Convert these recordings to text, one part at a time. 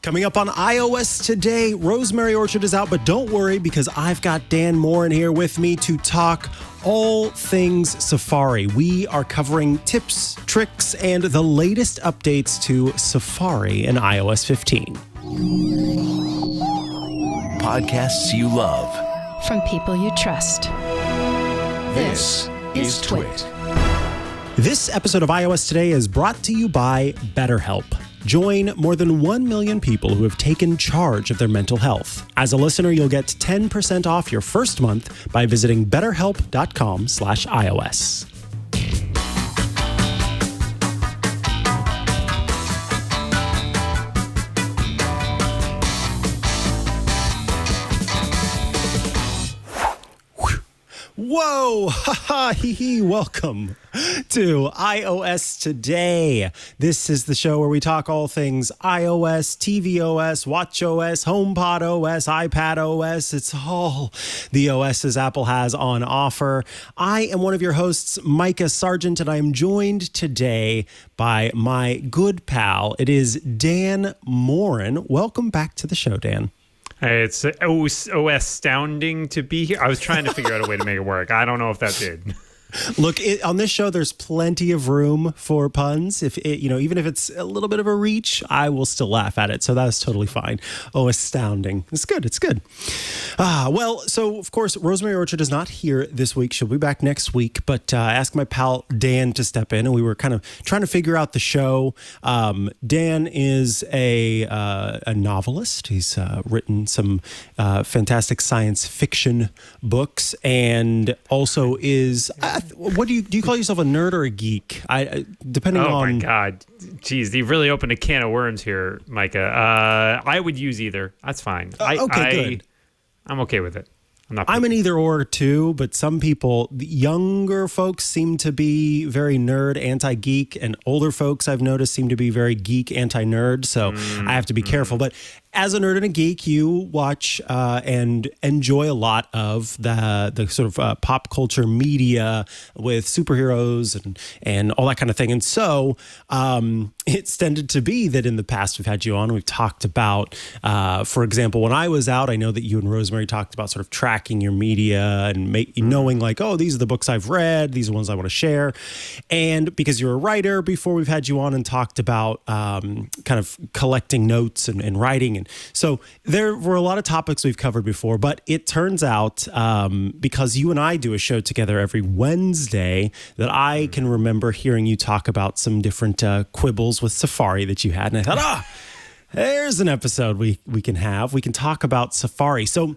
Coming up on iOS today, Rosemary Orchard is out, but don't worry because I've got Dan Morin here with me to talk all things Safari. We are covering tips, tricks, and the latest updates to Safari in iOS 15. Podcasts you love. From people you trust. This is Twit. This episode of iOS Today is brought to you by BetterHelp. Join more than 1 million people who have taken charge of their mental health. As a listener, you'll get 10% off your first month by visiting betterhelp.com/iOS. Whoa, ha ha, hee hee, welcome to iOS Today. This is the show where we talk all things iOS, tvOS, watchOS, HomePod OS, iPad OS. It's all the OSs Apple has on offer. I am one of your hosts, Micah Sargent, and I am joined today by my good pal. It is Dan Morin. Welcome back to the show, Dan. Hey, it's astounding to be here. I was trying to figure out a way to make it work. I don't know if that did. Look, on this show, there's plenty of room for puns. Even if it's a little bit of a reach, I will still laugh at it. So that's totally fine. Oh, astounding. It's good. It's good. So of course, Rosemary Orchard is not here this week. She'll be back next week. But I asked my pal Dan to step in, and we were kind of trying to figure out the show. Dan is a novelist. He's written some fantastic science fiction books, and also is. What do you call yourself, a nerd or a geek? Depending on. Oh my God, geez, you really opened a can of worms here, Micah. I would use either. That's fine. Good. I'm okay with it. I'm an either or too, but some people, the younger folks, seem to be very nerd, anti-geek, and older folks I've noticed seem to be very geek, anti-nerd. So I have to be careful. But as a nerd and a geek, you watch and enjoy a lot of the sort of pop culture media with superheroes and all that kind of thing. And so it's tended to be that in the past we've had you on, we've talked about, for example, when I was out, I know that you and Rosemary talked about sort of tracking your media and knowing like, oh, these are the books I've read, these are the ones I want to share. And because you're a writer, before we've had you on and talked about kind of collecting notes and writing. And so there were a lot of topics we've covered before, but it turns out because you and I do a show together every Wednesday that I can remember hearing you talk about some different quibbles with Safari that you had. And I thought, there's an episode we can have. We can talk about Safari. So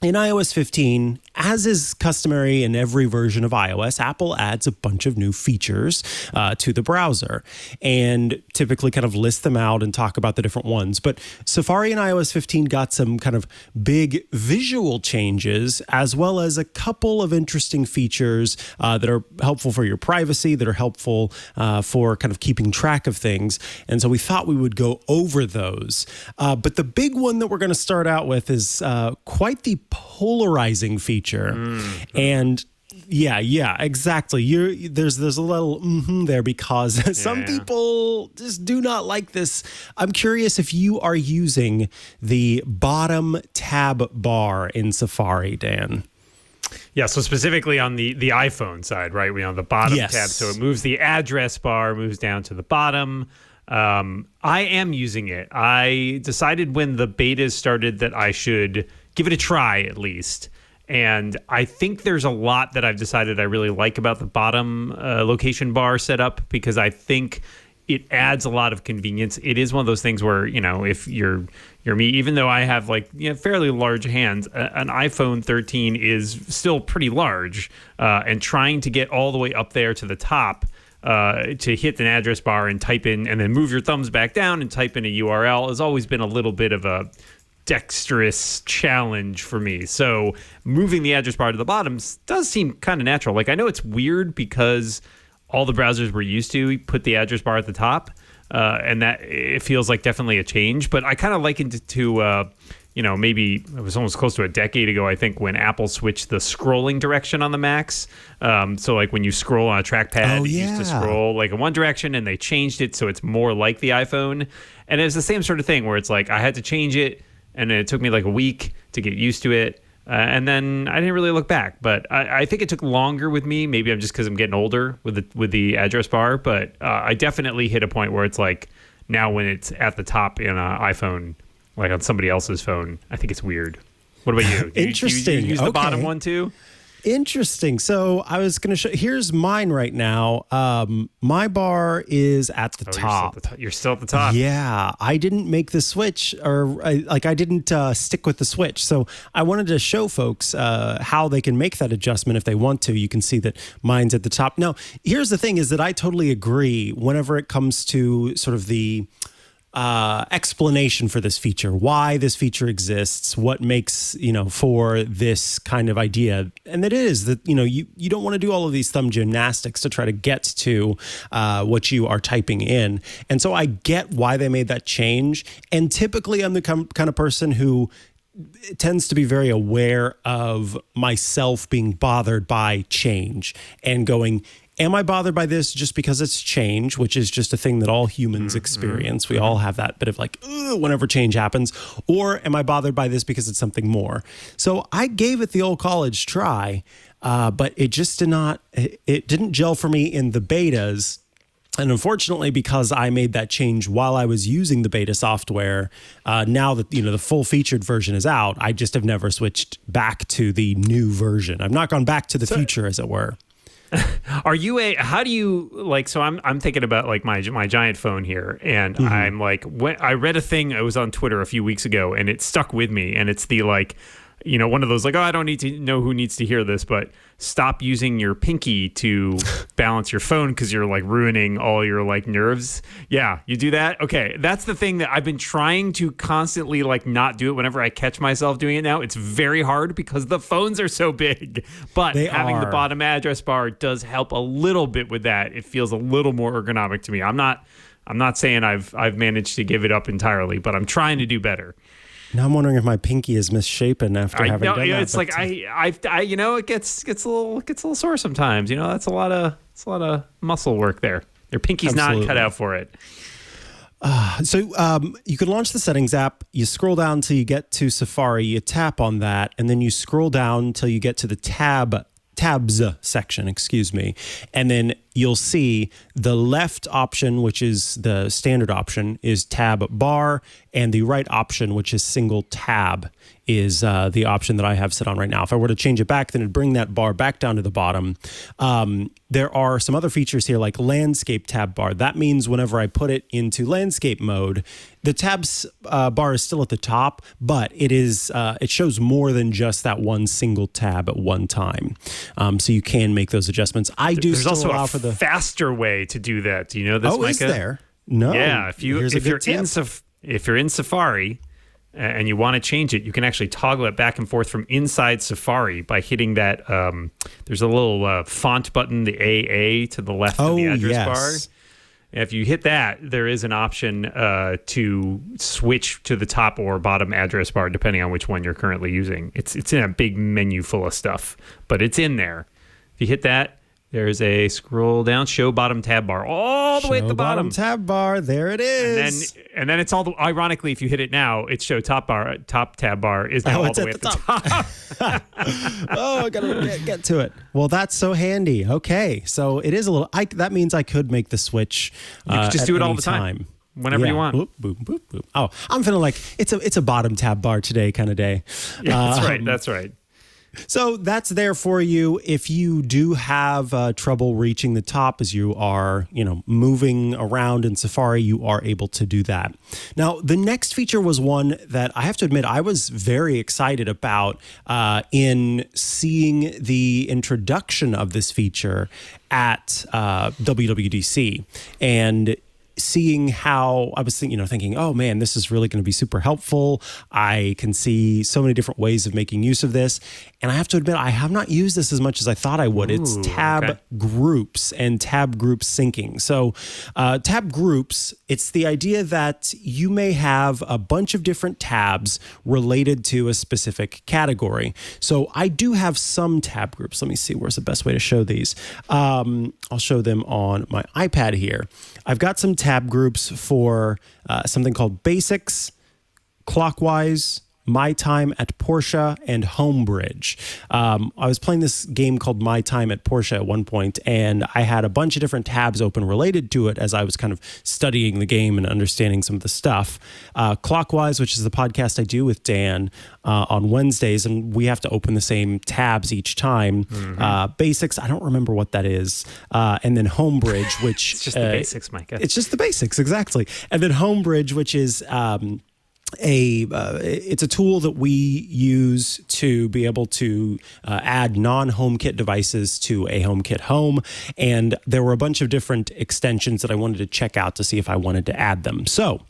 in iOS 15, as is customary in every version of iOS, Apple adds a bunch of new features to the browser and typically kind of list them out and talk about the different ones. But Safari in iOS 15 got some kind of big visual changes, as well as a couple of interesting features that are helpful for your privacy, that are helpful for kind of keeping track of things. And so we thought we would go over those. But the big one that we're going to start out with is quite the polarizing feature. And yeah, exactly. There's a little there because some people just do not like this. I'm curious if you are using the bottom tab bar in Safari, Dan. Yeah, so specifically on the iPhone side, right? We on the bottom tab, so it moves the address bar, moves down to the bottom. I am using it. I decided when the betas started that I should give it a try at least. And I think there's a lot that I've decided I really like about the bottom location bar setup because I think it adds a lot of convenience. It is one of those things where, if you're me, even though I have fairly large hands, an iPhone 13 is still pretty large, and trying to get all the way up there to the top to hit an address bar and type in and then move your thumbs back down and type in a URL has always been a little bit of a dexterous challenge for me. So moving the address bar to the bottom does seem kind of natural. Like, I know it's weird because all the browsers we're used to put the address bar at the top, and that it feels like definitely a change. But I kind of likened it to maybe it was almost close to a decade ago, I think, when Apple switched the scrolling direction on the Macs. So like when you scroll on a trackpad, it used to scroll like in one direction, and they changed it so it's more like the iPhone. And it's the same sort of thing where it's like I had to change it, and it took me like a week to get used to it. And then I didn't really look back, but I think it took longer with me. Maybe I'm just because I'm getting older with the address bar, but I definitely hit a point where it's like now when it's at the top in an iPhone, like on somebody else's phone, I think it's weird. What about you? Interesting. You use the bottom one too? Interesting. So I was going to show. Here's mine right now. My bar is at the top. You're still at the top. Yeah, I didn't make the switch, or I didn't stick with the switch. So I wanted to show folks how they can make that adjustment if they want to. You can see that mine's at the top. Now, here's the thing: is that I totally agree. Whenever it comes to sort of the explanation for this feature, why this feature exists, what makes, for this kind of idea. And it is that, you don't want to do all of these thumb gymnastics to try to get to what you are typing in. And so I get why they made that change. And typically I'm the kind of person who tends to be very aware of myself being bothered by change and going, am I bothered by this just because it's change, which is just a thing that all humans experience? We all have that bit of like, whenever change happens. Or am I bothered by this because it's something more? So I gave it the old college try, but it just didn't gel for me in the betas. And unfortunately, because I made that change while I was using the beta software, now that the full featured version is out, I just have never switched back to the new version. I've not gone back to the future, as it were. Are you so I'm thinking about like my giant phone here, and I'm like, I read a thing, it was on Twitter a few weeks ago, and it stuck with me, and it's the like, one of those like, I don't need to know who needs to hear this, but stop using your pinky to balance your phone because you're like ruining all your like nerves. Yeah, you do that? Okay, that's the thing that I've been trying to constantly like not do it whenever I catch myself doing it now. It's very hard because the phones are so big, but having the bottom address bar does help a little bit with that. It feels a little more ergonomic to me. I'm not saying I've managed to give it up entirely, but I'm trying to do better. Now I'm wondering if my pinky is misshapen after having done that. It's like it gets a little sore sometimes. That's a lot of muscle work there. Your pinky's not cut out for it. So you can launch the settings app. You scroll down till you get to Safari. You tap on that, and then you scroll down till you get to the tabs section, and then you'll see the left option, which is the standard option, is tab bar, and the right option, which is single tab, is the option that I have set on right now. If I were to change it back, then it'd bring that bar back down to the bottom. There are some other features here like landscape tab bar. That means whenever I put it into landscape mode, the tabs bar is still at the top, but it shows more than just that one single tab at one time. So you can make those adjustments. There's also allow for the faster way to do that. Do you know this, Micah? Is there? No. Yeah, if you're in Safari and you want to change it, you can actually toggle it back and forth from inside Safari by hitting that. There's a little font button, the AA to the left of the address bar. If you hit that, there is an option to switch to the top or bottom address bar, depending on which one you're currently using. It's in a big menu full of stuff, but it's in there. If you hit that, there's a scroll down, show bottom tab bar, all the way at the bottom. Tab bar, there it is. And then it's ironically, if you hit it now, it's show top tab bar is now all the way at the top. I gotta get to it. Well, that's so handy. Okay, so it is a little. That means I could make the switch. You could just do it all the time. Whenever you want. Boop, boop, boop, boop. Oh, I'm feeling like it's a bottom tab bar today kind of day. Yeah, that's right. So that's there for you if you do have trouble reaching the top as you are, moving around in Safari. You are able to do that. Now, the next feature was one that I have to admit I was very excited about in seeing the introduction of this feature at WWDC. And seeing how I was thinking, oh man, this is really going to be super helpful. I can see so many different ways of making use of this. And I have to admit, I have not used this as much as I thought I would. It's tab groups and tab group syncing. So tab groups, it's the idea that you may have a bunch of different tabs related to a specific category. So I do have some tab groups. Let me see, where's the best way to show these? I'll show them on my iPad here. I've got some tab groups for something called Basics, Clockwise, My Time at Porsche, and Homebridge. I was playing this game called My Time at Porsche at one point, and I had a bunch of different tabs open related to it as I was kind of studying the game and understanding some of the stuff. Clockwise, which is the podcast I do with Dan on Wednesdays, and we have to open the same tabs each time. Basics, I don't remember what that is. And then Homebridge, which... It's just the basics, Micah. It's just the basics, exactly. And then Homebridge, which is... it's a tool that we use to be able to add non-HomeKit devices to a HomeKit home, and there were a bunch of different extensions that I wanted to check out to see if I wanted to add them. So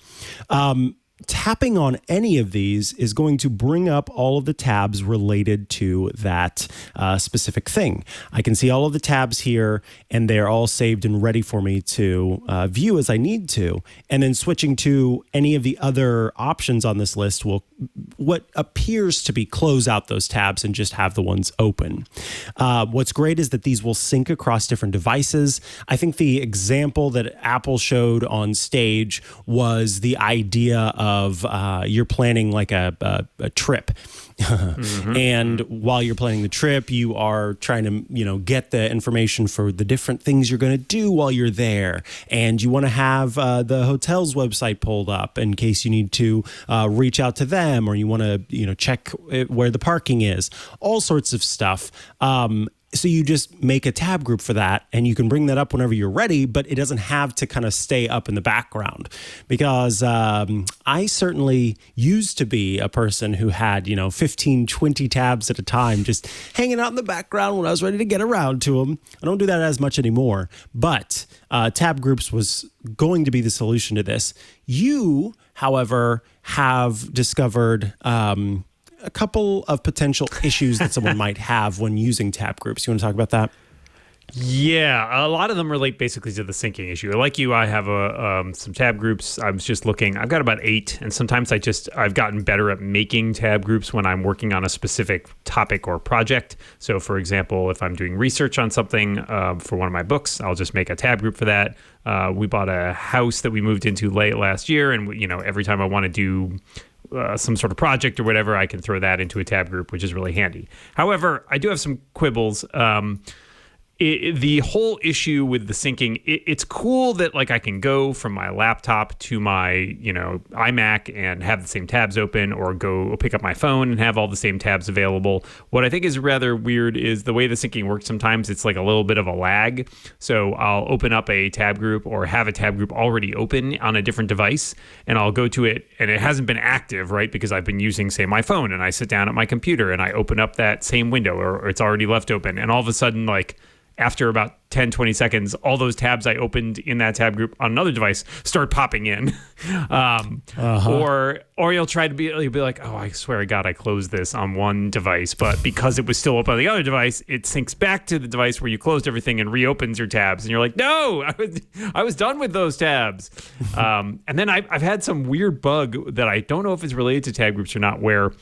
tapping on any of these is going to bring up all of the tabs related to that specific thing. I can see all of the tabs here, and they're all saved and ready for me to view as I need to. And then switching to any of the other options on this list will, what appears to be, close out those tabs and just have the ones open. What's great is that these will sync across different devices. I think the example that Apple showed on stage was the idea of you're planning like a trip. And while you're planning the trip, you are trying to, get the information for the different things you're going to do while you're there. And you want to have the hotel's website pulled up in case you need to reach out to them, or you want to, check where the parking is, all sorts of stuff. So you just make a tab group for that, and you can bring that up whenever you're ready, but it doesn't have to kind of stay up in the background, because I certainly used to be a person who had, 15, 20 tabs at a time just hanging out in the background when I was ready to get around to them. I don't do that as much anymore, but tab groups was going to be the solution to this. You, however, have discovered... a couple of potential issues that someone might have when using tab groups. You want to talk about that? Yeah, a lot of them relate basically to the syncing issue. Like you, I have some tab groups. I was just looking. I've got about 8, and sometimes I've gotten better at making tab groups when I'm working on a specific topic or project. So, for example, if I'm doing research on something for one of my books, I'll just make a tab group for that. We bought a house that we moved into late last year, and every time I want to do some sort of project or whatever, I can throw that into a tab group, which is really handy. However, I do have some quibbles. The whole issue with the syncing, it's cool that I can go from my laptop to my iMac and have the same tabs open, or go pick up my phone and have all the same tabs available. What I think is rather weird is the way the syncing works. Sometimes it's like a little bit of a lag. So I'll open up a tab group or have a tab group already open on a different device, and I'll go to it and it hasn't been active, right? Because I've been using, say, my phone, and I sit down at my computer and I open up that same window, or it's already left open. And all of a sudden, after about 10, 20 seconds, all those tabs I opened in that tab group on another device start popping in. Or you'll be like, oh, I swear to God, I closed this on one device, but because it was still open on the other device, it syncs back to the device where you closed everything and reopens your tabs. And you're like, no, I was done with those tabs. And then I've had some weird bug that I don't know if it's related to tab groups or not, where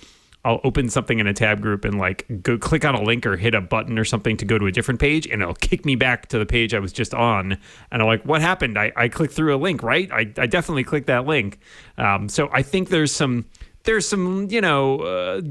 I'll open something in a tab group and go click on a link or hit a button or something to go to a different page, and it'll kick me back to the page I was just on. And I'm like, what happened? I clicked through a link, right? I definitely clicked that link. So I think there's some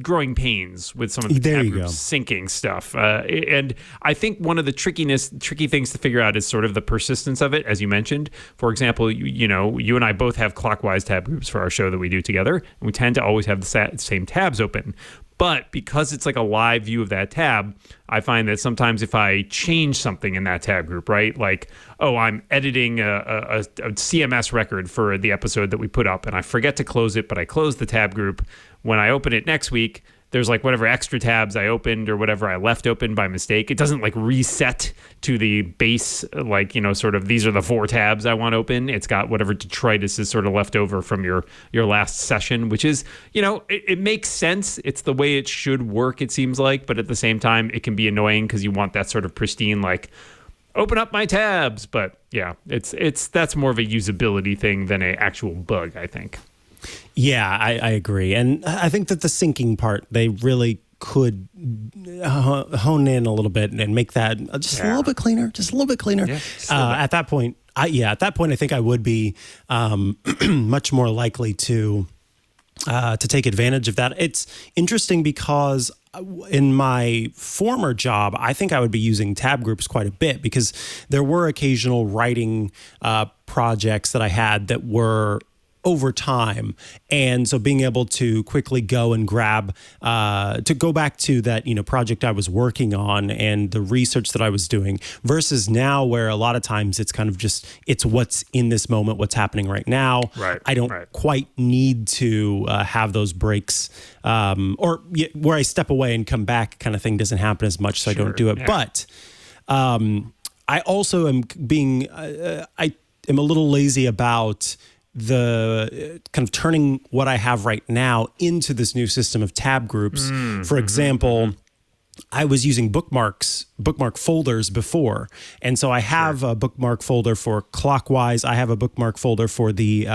growing pains with some of the tab groups syncing stuff. And I think one of the tricky things to figure out is sort of the persistence of it, as you mentioned. For example, you and I both have Clockwise tab groups for our show that we do together, and we tend to always have the same tabs open. But because it's like a live view of that tab, I find that sometimes if I change something in that tab group, right? I'm editing a CMS record for the episode that we put up, and I forget to close it, but I close the tab group. When I open it next week, there's whatever extra tabs I opened or whatever I left open by mistake. It doesn't reset to the base, sort of these are the 4 tabs I want open. It's got whatever detritus is sort of left over from your last session, which is, it makes sense. It's the way it should work, it seems like. But at the same time, it can be annoying because you want that sort of pristine, open up my tabs. But yeah, that's more of a usability thing than an actual bug, I think. Yeah, I agree. And I think that the syncing part, they really could hone in a little bit and make that just a little bit cleaner, Yeah, at that point, At that point, I think I would be much more likely to take advantage of that. It's interesting because in my former job, I think I would be using tab groups quite a bit because there were occasional writing projects that I had that were over time. And so being able to quickly go and grab, to go back to that, project I was working on and the research that I was doing versus now where a lot of times it's kind of just, it's what's in this moment, what's happening right now. Right. I don't quite need to have those breaks or where I step away and come back kind of thing doesn't happen as much. So I don't do it. Yeah. But I also am I am a little lazy about the kind of turning what I have right now into this new system of tab groups. For example, I was using bookmark folders before. And so I have a bookmark folder for Clockwise. I have a bookmark folder for the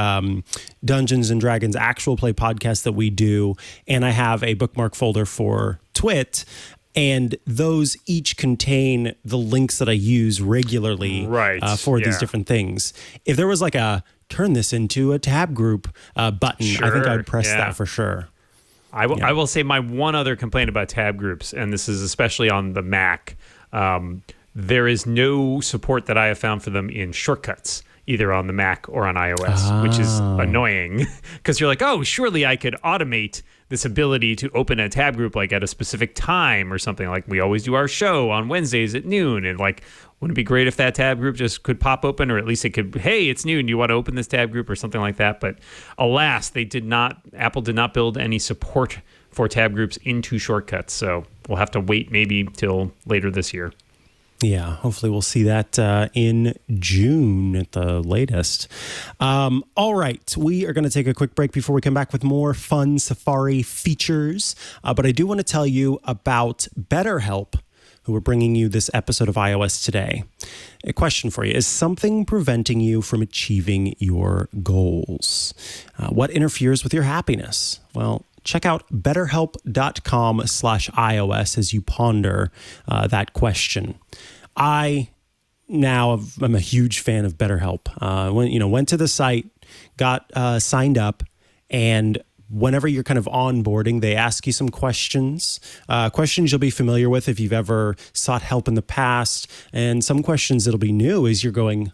Dungeons and Dragons actual play podcast that we do. And I have a bookmark folder for Twit. And those each contain the links that I use regularly for these different things. If there was like a turn this into a tab group button, I think I would press that for sure. I will say my one other complaint about tab groups, and this is especially on the Mac, there is no support that I have found for them in shortcuts, either on the Mac or on iOS, which is annoying because you're like, oh, surely I could automate this ability to open a tab group like at a specific time or something. Like we always do our show on Wednesdays at noon. And like, wouldn't it be great if that tab group just could pop open, or at least it could, hey, it's noon, you want to open this tab group or something like that. But alas, Apple did not build any support for tab groups into shortcuts. So we'll have to wait maybe till later this year. Yeah, hopefully we'll see that in June at the latest. All right, we are going to take a quick break before we come back with more fun Safari features. But I do want to tell you about BetterHelp, who are bringing you this episode of iOS Today. A question for you: is something preventing you from achieving your goals? What interferes with your happiness? Well, check out betterhelp.com/iOS as you ponder that question. I'm a huge fan of BetterHelp. Went to the site, got signed up, and whenever you're kind of onboarding, they ask you some questions you'll be familiar with if you've ever sought help in the past, and some questions that'll be new as you're going,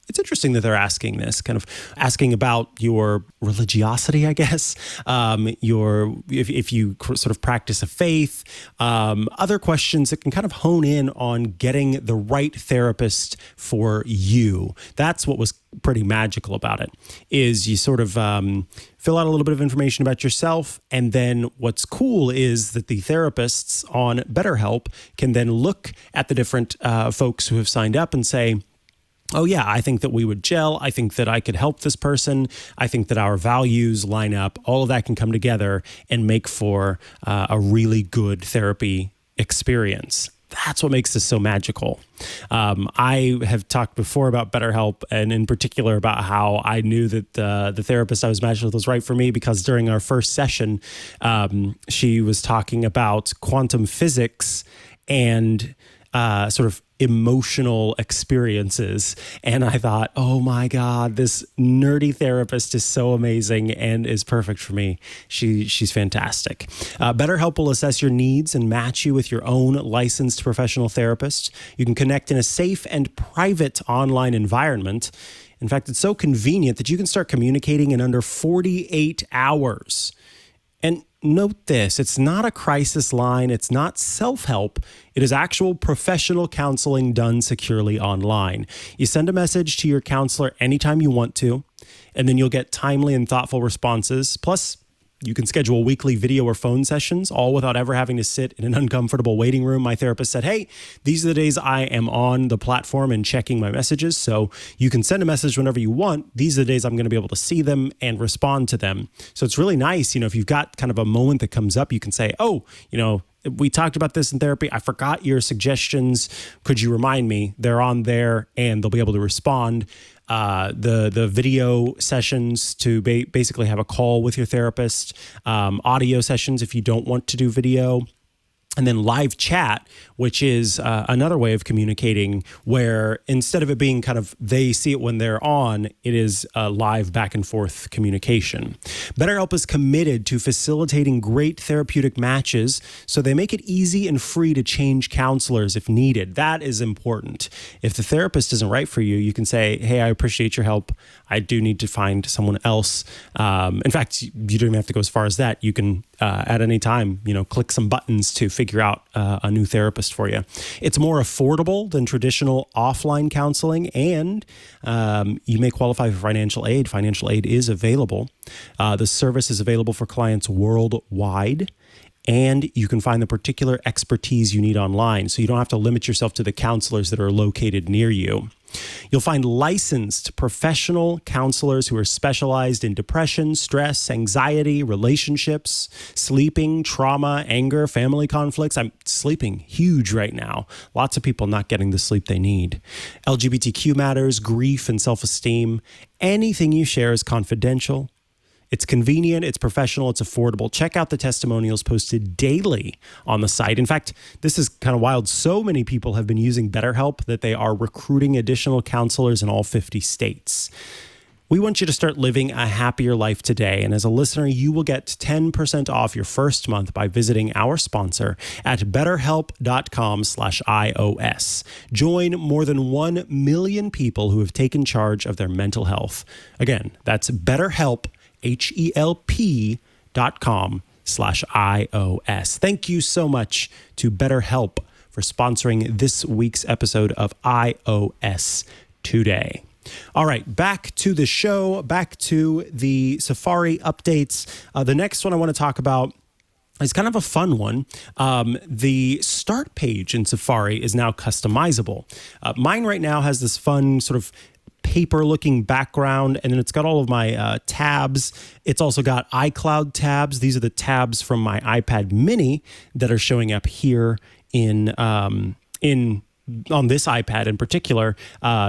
it's interesting that they're asking this, kind of asking about your religiosity, I guess, if you sort of practice a faith, other questions that can kind of hone in on getting the right therapist for you. That's what was pretty magical about it, is you sort of fill out a little bit of information about yourself, and then what's cool is that the therapists on BetterHelp can then look at the different folks who have signed up and say, oh yeah, I think that we would gel. I think that I could help this person. I think that our values line up. All of that can come together and make for a really good therapy experience. That's what makes this so magical. I have talked before about BetterHelp, and in particular about how I knew that the therapist I was matched with was right for me, because during our first session, she was talking about quantum physics and sort of emotional experiences. And I thought, oh my God, this nerdy therapist is so amazing and is perfect for me. She's fantastic. BetterHelp will assess your needs and match you with your own licensed professional therapist. You can connect in a safe and private online environment. In fact, it's so convenient that you can start communicating in under 48 hours. And note this, it's not a crisis line. It's not self-help. It is actual professional counseling done securely online. You send a message to your counselor anytime you want to, and then you'll get timely and thoughtful responses. Plus, you can schedule weekly video or phone sessions, all without ever having to sit in an uncomfortable waiting room. My therapist said, hey, these are the days I am on the platform and checking my messages, so you can send a message whenever you want. These are the days I'm going to be able to see them and respond to them. So it's really nice, if you've got kind of a moment that comes up, you can say, we talked about this in therapy. I forgot your suggestions. Could you remind me? They're on there, and they'll be able to respond. The video sessions to basically have a call with your therapist, audio sessions if you don't want to do video. And then live chat, which is another way of communicating where instead of it being kind of they see it when they're on, it is live back and forth communication. BetterHelp is committed to facilitating great therapeutic matches, so they make it easy and free to change counselors if needed. That is important. If the therapist isn't right for you, you can say, hey, I appreciate your help. I do need to find someone else. In fact, you don't even have to go as far as that. You can, at any time, click some buttons to figure out a new therapist for you. It's more affordable than traditional offline counseling, and you may qualify for financial aid. Financial aid is available. The service is available for clients worldwide, and you can find the particular expertise you need online, so you don't have to limit yourself to the counselors that are located near you. You'll find licensed professional counselors who are specialized in depression, stress, anxiety, relationships, sleeping, trauma, anger, family conflicts. I'm sleeping huge right now. Lots of people not getting the sleep they need. LGBTQ matters, grief, and self-esteem. Anything you share is confidential. It's convenient, it's professional, it's affordable. Check out the testimonials posted daily on the site. In fact, this is kind of wild. So many people have been using BetterHelp that they are recruiting additional counselors in all 50 states. We want you to start living a happier life today. And as a listener, you will get 10% off your first month by visiting our sponsor at betterhelp.com/iOS. Join more than 1 million people who have taken charge of their mental health. Again, that's BetterHelp, HELP.com/iOS. Thank you so much to BetterHelp for sponsoring this week's episode of iOS Today. All right, back to the show, back to the Safari updates. The next one I want to talk about is kind of a fun one. The start page in Safari is now customizable. Mine right now has this fun sort of paper-looking background, and then it's got all of my tabs. It's also got iCloud tabs. These are the tabs from my iPad mini that are showing up here on this iPad in particular,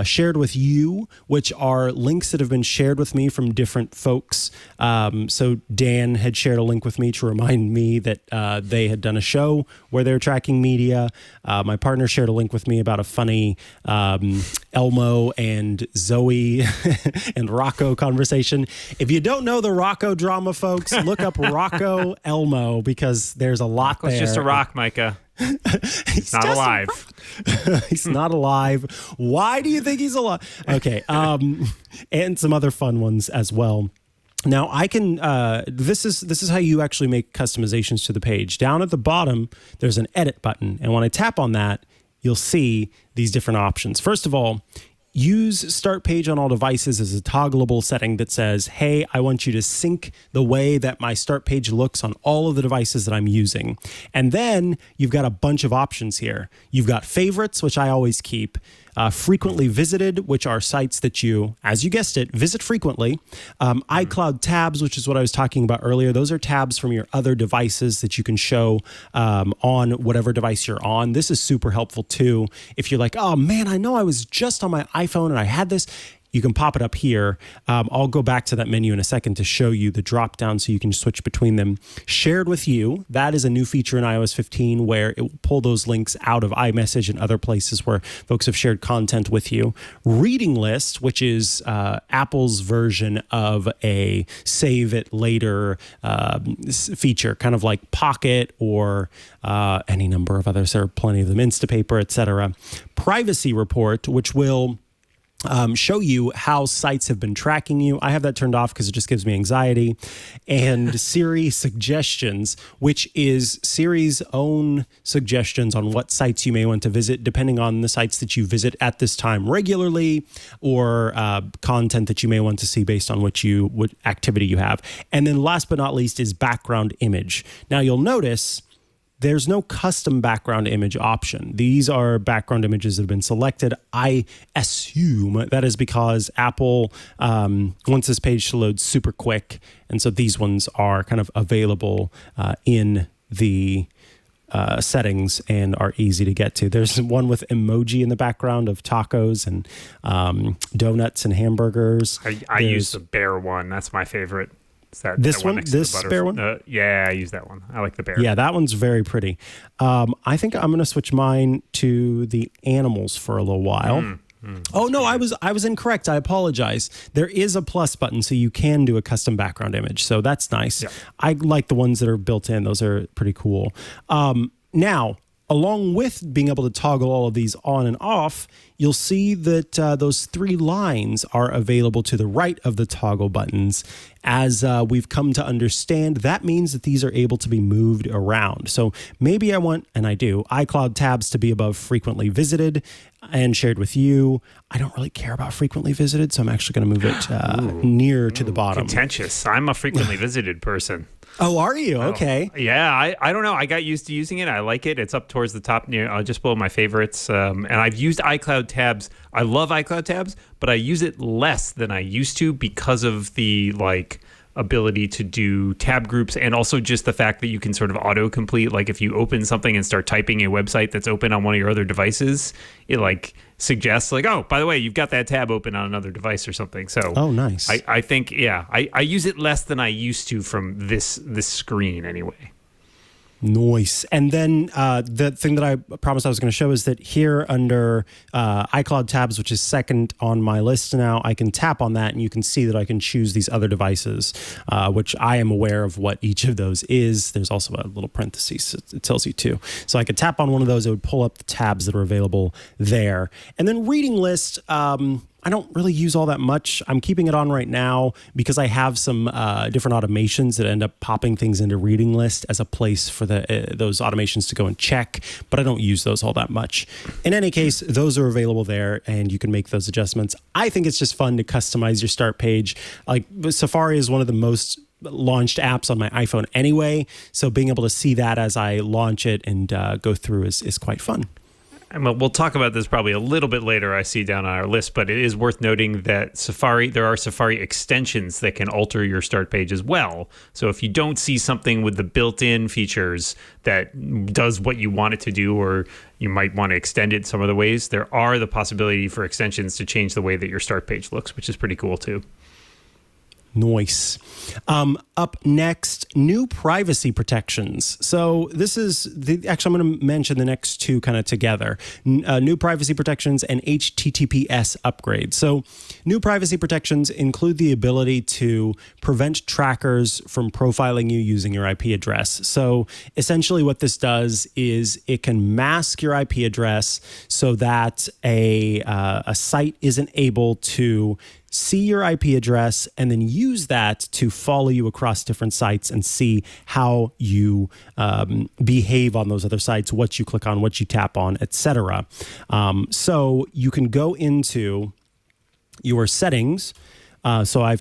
shared with you, which are links that have been shared with me from different folks. So Dan had shared a link with me to remind me that they had done a show where they're tracking media. My partner shared a link with me about a funny Elmo and Zoe and Rocco conversation. If you don't know the Rocco drama, folks, look up Rocco Elmo, because there's a lot there. It's just a rock, Micah. He's not alive. He's not alive. Why do you think he's alive? Okay. And some other fun ones as well. Now I can, this is how you actually make customizations to the page. Down at the bottom, there's an edit button. And when I tap on that, you'll see these different options. First of all, use start page on all devices as a toggleable setting that says, hey, I want you to sync the way that my start page looks on all of the devices that I'm using. And then you've got a bunch of options here. You've got favorites, which I always keep. Frequently visited, which are sites that you, as you guessed it, visit frequently. iCloud tabs, which is what I was talking about earlier. Those are tabs from your other devices that you can show on whatever device you're on. This is super helpful too. If you're like, oh man, I know I was just on my iPhone and I had this. You can pop it up here. I'll go back to that menu in a second to show you the drop down so you can switch between them. Shared with you, that is a new feature in iOS 15 where it will pull those links out of iMessage and other places where folks have shared content with you. Reading list, which is Apple's version of a save it later feature, kind of like Pocket or any number of others. There are plenty of them, Instapaper, etc. Privacy report, which will show you how sites have been tracking you. I have that turned off because it just gives me anxiety. And Siri suggestions, which is Siri's own suggestions on what sites you may want to visit, depending on the sites that you visit at this time regularly, or content that you may want to see based on what activity you have. And then last but not least is background image. Now you'll notice there's no custom background image option. These are background images that have been selected. I assume that is because Apple wants this page to load super quick. And so these ones are kind of available in the settings and are easy to get to. There's one with emoji in the background of tacos and donuts and hamburgers. I use the bear one. That's my favorite. This one one, next to this the bear one? Yeah, I use that one. I like the bear. Yeah, that one's very pretty. I think I'm going to switch mine to the animals for a little while. Oh no, I was incorrect. I apologize. There is a plus button, so you can do a custom background image. So that's nice. Yeah. I like the ones that are built in. Those are pretty cool. Now, along with being able to toggle all of these on and off, you'll see that those 3 lines are available to the right of the toggle buttons. As we've come to understand, that means that these are able to be moved around. So maybe I want, and I do, iCloud tabs to be above frequently visited and shared with you. I don't really care about frequently visited, so I'm actually going to move it near to the bottom. Contentious. I'm a frequently visited person. Oh, are you? Okay. Yeah, I don't know. I got used to using it. I like it. It's up towards the top near just below my favorites. And I've used iCloud tabs. I love iCloud tabs, but I use it less than I used to because of the ability to do tab groups, and also just the fact that you can sort of autocomplete. Like if you open something and start typing a website that's open on one of your other devices, it suggests oh, by the way, you've got that tab open on another device or something. So oh, nice. I think I use it less than I used to from this screen anyway. Nice. And then the thing that I promised I was going to show is that here under iCloud tabs, which is second on my list now, I can tap on that and you can see that I can choose these other devices, which I am aware of what each of those is. There's also a little parenthesis it tells you too. So I could tap on one of those. It would pull up the tabs that are available there. And then reading list, I don't really use all that much. I'm keeping it on right now because I have some different automations that end up popping things into reading list as a place for those automations to go and check, but I don't use those all that much. In any case, those are available there and you can make those adjustments. I think it's just fun to customize your start page. Safari is one of the most launched apps on my iPhone anyway, so being able to see that as I launch it and go through is quite fun. And we'll talk about this probably a little bit later, I see down on our list, but it is worth noting that there are Safari extensions that can alter your start page as well. So if you don't see something with the built-in features that does what you want it to do, or you might want to extend it some other ways, there are the possibility for extensions to change the way that your start page looks, which is pretty cool too. Nice. Up next, new privacy protections. So this is actually, I'm going to mention the next two kind of together. New privacy protections and HTTPS upgrades. So new privacy protections include the ability to prevent trackers from profiling you using your IP address. So essentially what this does is it can mask your IP address so that a site isn't able to see your IP address and then use that to follow you across different sites and see how you behave on those other sites, what you click on, what you tap on, etc. So you can go into your settings. So I've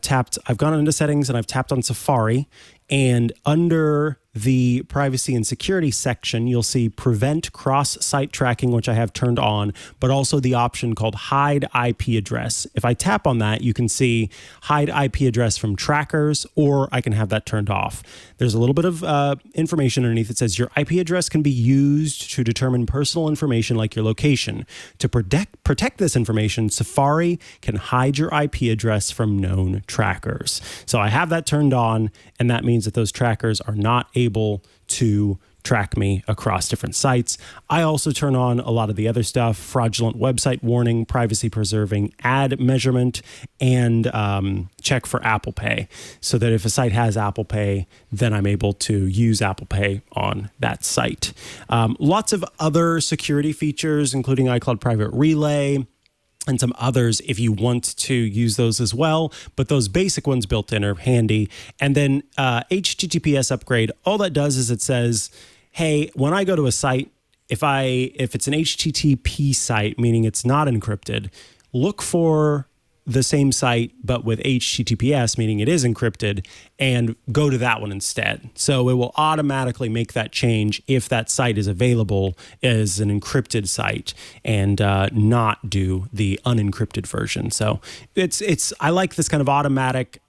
gone into settings and I've tapped on Safari, and under the privacy and security section, you'll see prevent cross-site tracking, which I have turned on, but also the option called hide IP address. If I tap on that, you can see hide IP address from trackers, or I can have that turned off. There's a little bit of information underneath. It says your IP address can be used to determine personal information like your location. To protect this information, Safari can hide your IP address from known trackers. So I have that turned on, and that means that those trackers are not able to track me across different sites. I also turn on a lot of the other stuff: fraudulent website warning, privacy preserving ad measurement, and check for Apple Pay, so that if a site has Apple Pay, then I'm able to use Apple Pay on that site. Lots of other security features, including iCloud Private Relay, and some others if you want to use those as well. But those basic ones built in are handy. And then HTTPS upgrade, all that does is it says, hey, when I go to a site, if it's an HTTP site, meaning it's not encrypted, look for the same site, but with HTTPS, meaning it is encrypted, and go to that one instead. So it will automatically make that change if that site is available as an encrypted site, and not do the unencrypted version. So I like this kind of automatic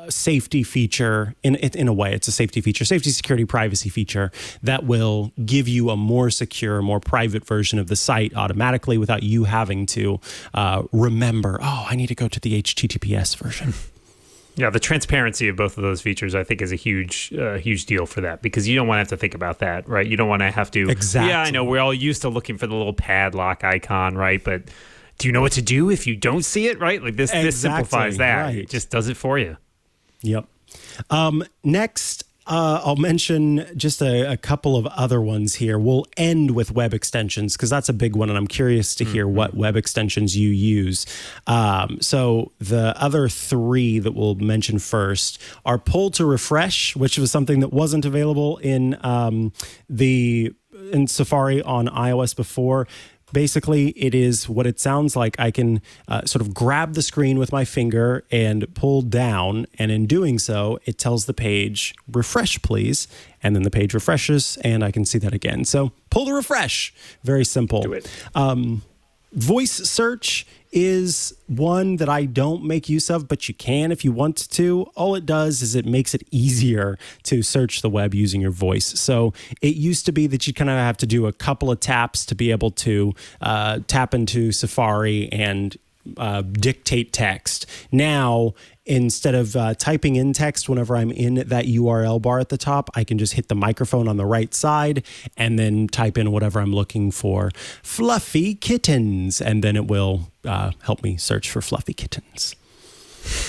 safety feature. In a way, it's a safety feature, safety, security, privacy feature that will give you a more secure, more private version of the site automatically without you having to remember, oh, I need to go to the HTTPS version. Yeah, the transparency of both of those features, I think, is a huge deal for that, because you don't want to have to think about that, right? You don't want to have to. Exactly. Yeah, I know we're all used to looking for the little padlock icon, right? But do you know what to do if you don't see it, right? Like this simplifies that. Right. It just does it for you. Yep. Next, I'll mention just a couple of other ones here. We'll end with web extensions because that's a big one, and I'm curious to hear what web extensions you use. So the other three that we'll mention first are pull to refresh, which was something that wasn't available in Safari on iOS before. Basically, it is what it sounds like. I can sort of grab the screen with my finger and pull down. And in doing so, it tells the page, refresh, please. And then the page refreshes and I can see that again. So pull to refresh. Very simple. Do it. Voice search is one that I don't make use of, but you can if you want to. All it does is it makes it easier to search the web using your voice. So it used to be that you kind of have to do a couple of taps to be able to tap into Safari and dictate text. Now, instead of typing in text whenever I'm in that URL bar at the top, I can just hit the microphone on the right side and then type in whatever I'm looking for. Fluffy kittens. And then it will help me search for fluffy kittens.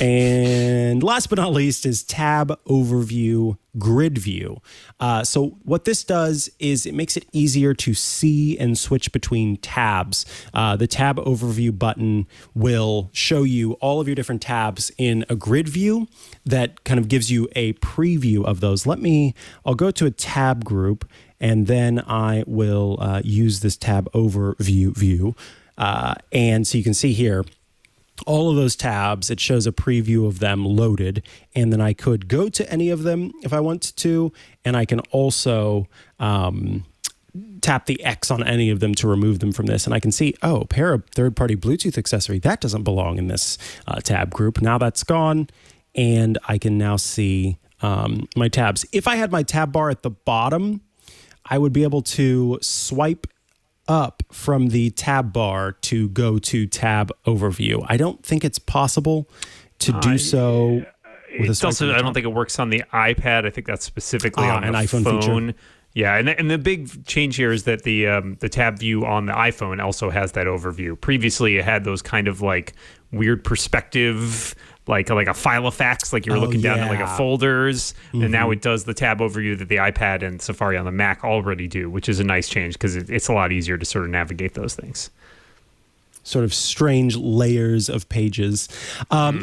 And last but not least is tab overview grid view. So what this does is it makes it easier to see and switch between tabs. The tab overview button will show you all of your different tabs in a grid view that kind of gives you a preview of those. I'll go to a tab group and then I will use this tab overview view. And so you can see here, all of those tabs, it shows a preview of them loaded, and then I could go to any of them if I want to, and I can also tap the X on any of them to remove them from this, and I can see, pair of third-party Bluetooth accessory, that doesn't belong in this tab group. Now that's gone, and I can now see my tabs. If I had my tab bar at the bottom, I would be able to swipe up from the tab bar to go to tab overview. I don't think it's possible to do so. It's also, I don't think it works on the iPad. I think that's specifically on an the iPhone phone. feature. Yeah, and the big change here is that the tab view on the iPhone also has that overview. Previously, it had those kind of like weird perspective, like a Filofax, like you were looking down at like a folders, and now it does the tab overview that the iPad and Safari on the Mac already do, which is a nice change because it's a lot easier to sort of navigate those things. Sort of strange layers of pages.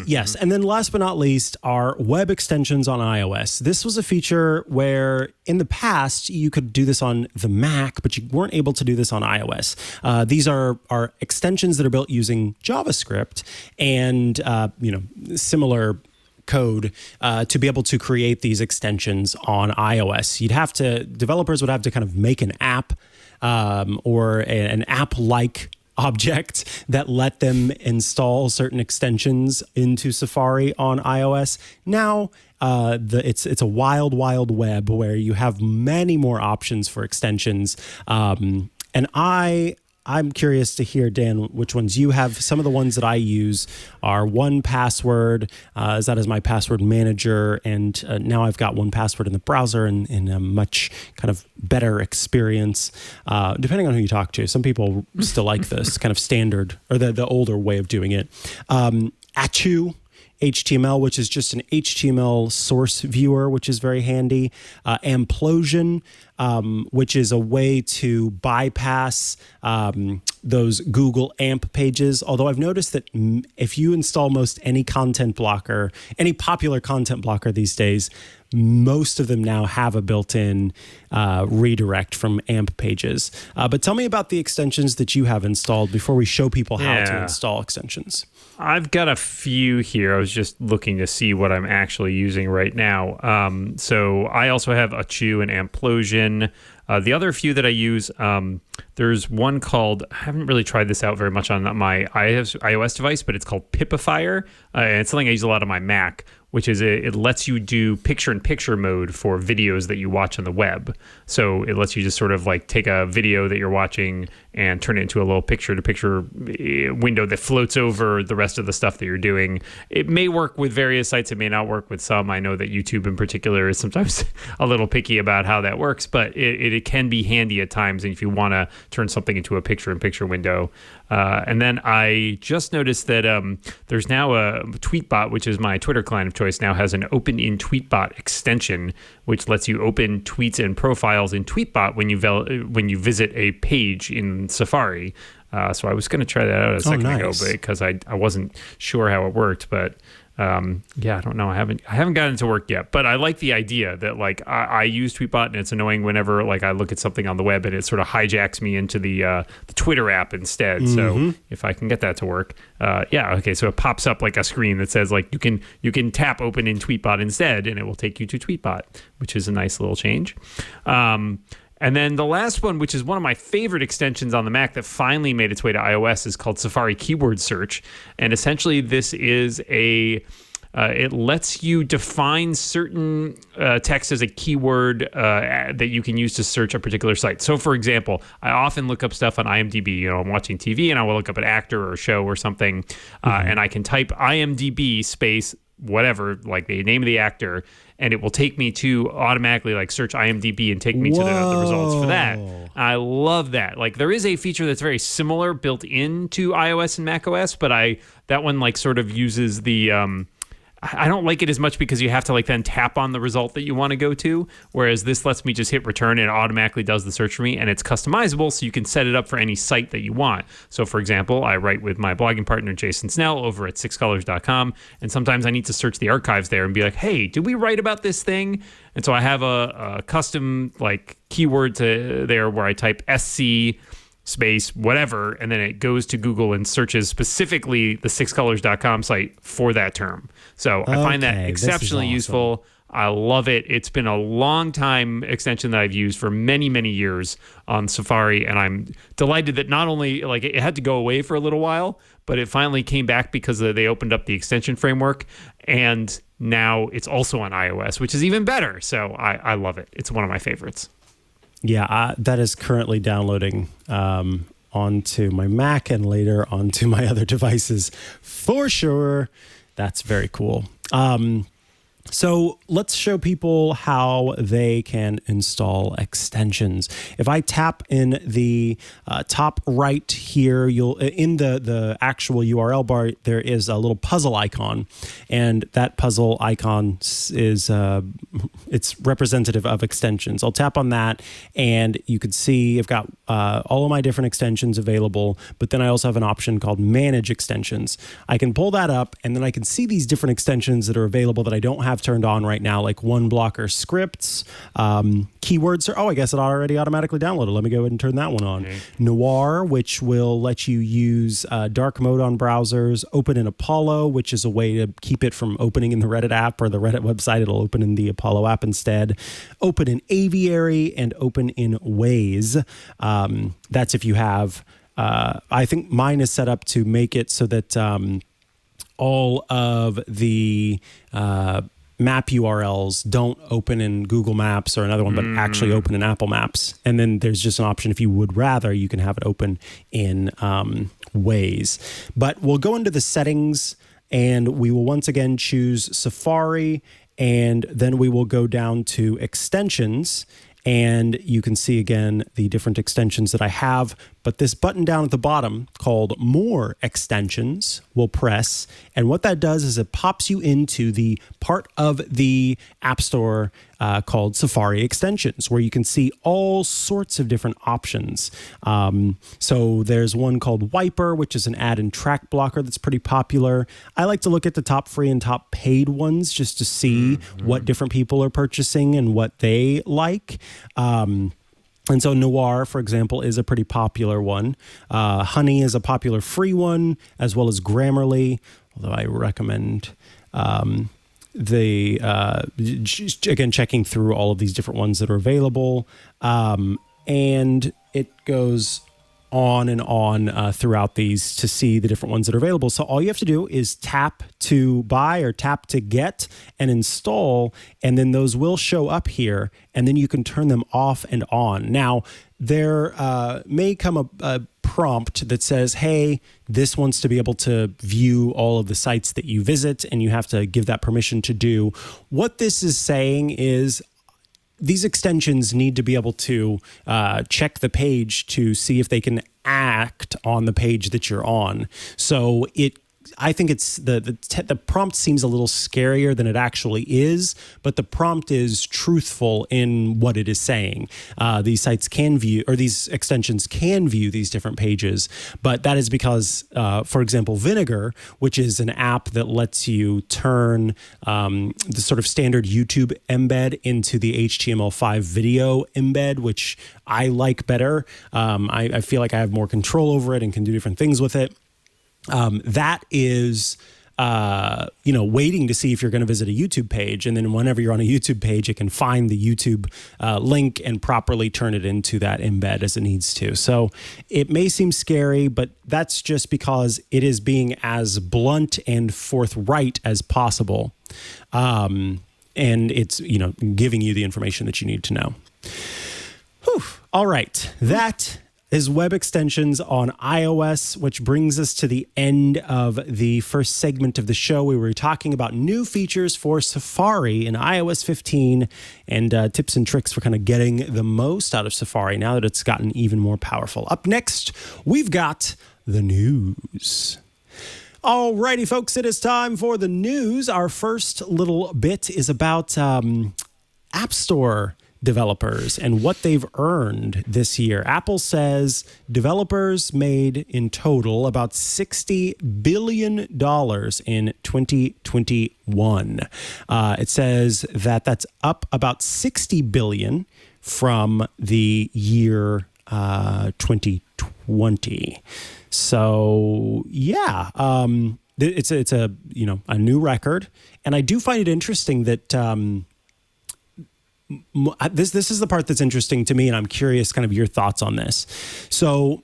Yes, and then last but not least are web extensions on iOS. This was a feature where in the past you could do this on the Mac, but you weren't able to do this on iOS. These are extensions that are built using JavaScript and similar code to be able to create these extensions on iOS. Developers would have to kind of make an app or an app-like object that let them install certain extensions into Safari on iOS. Now, it's a wild web where you have many more options for extensions. And I'm curious to hear, Dan, which ones you have. Some of the ones that I use are 1Password, as that is my password manager, and now I've got 1Password in the browser and in a much kind of better experience, depending on who you talk to. Some people still like this kind of standard, or the older way of doing it. Atchu HTML, which is just an HTML source viewer, which is very handy. Amplosion, which is a way to bypass those Google AMP pages. Although I've noticed that if you install most any popular content blocker these days, most of them now have a built-in redirect from AMP pages. But tell me about the extensions that you have installed before we show people how to install extensions. I've got a few here. I was just looking to see what I'm actually using right now. So I also have Atchu and Amplosion. The other few that I use, there's one called, I haven't really tried this out very much on my iOS device, but it's called Pipifier. And it's something I use a lot on my Mac, which is it lets you do picture-in-picture mode for videos that you watch on the web. So it lets you just sort of like take a video that you're watching and turn it into a little picture-to-picture window that floats over the rest of the stuff that you're doing. It may work with various sites. It may not work with some. I know that YouTube in particular is sometimes a little picky about how that works, but it can be handy at times if you want to turn something into a picture-in-picture window. And then I just noticed that there's now a Tweetbot, which is my Twitter client of choice, now has an Open in Tweetbot extension, which lets you open tweets and profiles in Tweetbot when you visit a page in Safari. So I was going to try that out a second ago, because I wasn't sure how it worked, but yeah, I don't know. I haven't gotten to work yet, but I like the idea that like I use Tweetbot, and it's annoying whenever like I look at something on the web and it sort of hijacks me into the Twitter app instead. Mm-hmm. So if I can get that to work, yeah, okay. So it pops up like a screen that says like you can tap open in Tweetbot instead, and it will take you to Tweetbot, which is a nice little change. And then the last one, which is one of my favorite extensions on the Mac that finally made its way to iOS, is called Safari Keyword Search. And essentially this is it lets you define certain text as a keyword that you can use to search a particular site. So for example, I often look up stuff on IMDb. You know, I'm watching TV and I will look up an actor or a show or something, and I can type IMDb space whatever, like the name of the actor, and it will take me to automatically like search IMDb and take me to the results for that. I love that. Like there is a feature that's very similar built into iOS and macOS, but that one like sort of uses the I don't like it as much because you have to like then tap on the result that you want to go to, whereas this lets me just hit return and it automatically does the search for me, and it's customizable, so you can set it up for any site that you want. So for example, I write with my blogging partner Jason Snell over at sixcolors.com, and sometimes I need to search the archives there and be like, hey, did we write about this thing? And so I have a custom like keyword to there where I type SC space whatever, and then it goes to Google and searches specifically the sixcolors.com site for that term. So I find that exceptionally useful. I love it. It's been a long time extension that I've used for many, many years on Safari, and I'm delighted that not only like it had to go away for a little while, but it finally came back because they opened up the extension framework, and now it's also on iOS, which is even better. So I love it. It's one of my favorites. Yeah, that is currently downloading onto my Mac and later onto my other devices for sure. That's very cool. So let's show people how they can install extensions. If I tap in the top right here, you'll in the actual URL bar, there is a little puzzle icon, and that puzzle icon is it's representative of extensions. I'll tap on that, and you can see I've got all of my different extensions available, but then I also have an option called Manage Extensions. I can pull that up, and then I can see these different extensions that are available that I don't have turned on right now, like One Blocker Scripts, keywords. I guess it already automatically downloaded. Let me go ahead and turn that one on. Okay. Noir, which will let you use dark mode on browsers. Open in Apollo, which is a way to keep it from opening in the Reddit app or the Reddit website. It'll open in the Apollo app instead. Open in Aviary and open in Waze. That's if you have, I think mine is set up to make it so that all of the map URLs don't open in Google Maps or another one, but actually open in Apple Maps. And then there's just an option, if you would rather, you can have it open in Waze. But we'll go into the settings, and we will once again choose Safari, and then we will go down to extensions. And you can see again the different extensions that I have, but this button down at the bottom called More Extensions will press, and what that does is it pops you into the part of the App Store called Safari Extensions, where you can see all sorts of different options. So there's one called Wiper, which is an ad and track blocker that's pretty popular. I like to look at the top free and top paid ones just to see what different people are purchasing and what they like. And so Noir, for example, is a pretty popular one. Honey is a popular free one, as well as Grammarly, although I recommend again, checking through all of these different ones that are available. And it goes on and on throughout these to see the different ones that are available. So all you have to do is tap to buy or tap to get and install, and then those will show up here, and then you can turn them off and on. Now, there may come a prompt that says, hey, this wants to be able to view all of the sites that you visit, and you have to give that permission to do. What this is saying is these extensions need to be able to check the page to see if they can act on the page that you're on. So I think it's the prompt seems a little scarier than it actually is, but the prompt is truthful in what it is saying. These sites can view, or these extensions can view these different pages, but that is because, for example, Vinegar, which is an app that lets you turn the sort of standard YouTube embed into the HTML5 video embed, which I like better. I feel like I have more control over it and can do different things with it. That is, waiting to see if you're going to visit a YouTube page. And then whenever you're on a YouTube page, it can find the YouTube link and properly turn it into that embed as it needs to. So it may seem scary, but that's just because it is being as blunt and forthright as possible. And it's, giving you the information that you need to know. Whew. All right. That is web extensions on iOS, which brings us to the end of the first segment of the show. We were talking about new features for Safari in iOS 15 and tips and tricks for kind of getting the most out of Safari now that it's gotten even more powerful. Up next, we've got the news. Alrighty, folks, it is time for the news. Our first little bit is about App Store developers and what they've earned this year. Apple says developers made in total about $60 billion in 2021. It says that's up about $60 billion from the year 2020. So yeah, it's a new record, and I do find it interesting that. This is the part that's interesting to me, and I'm curious kind of your thoughts on this. So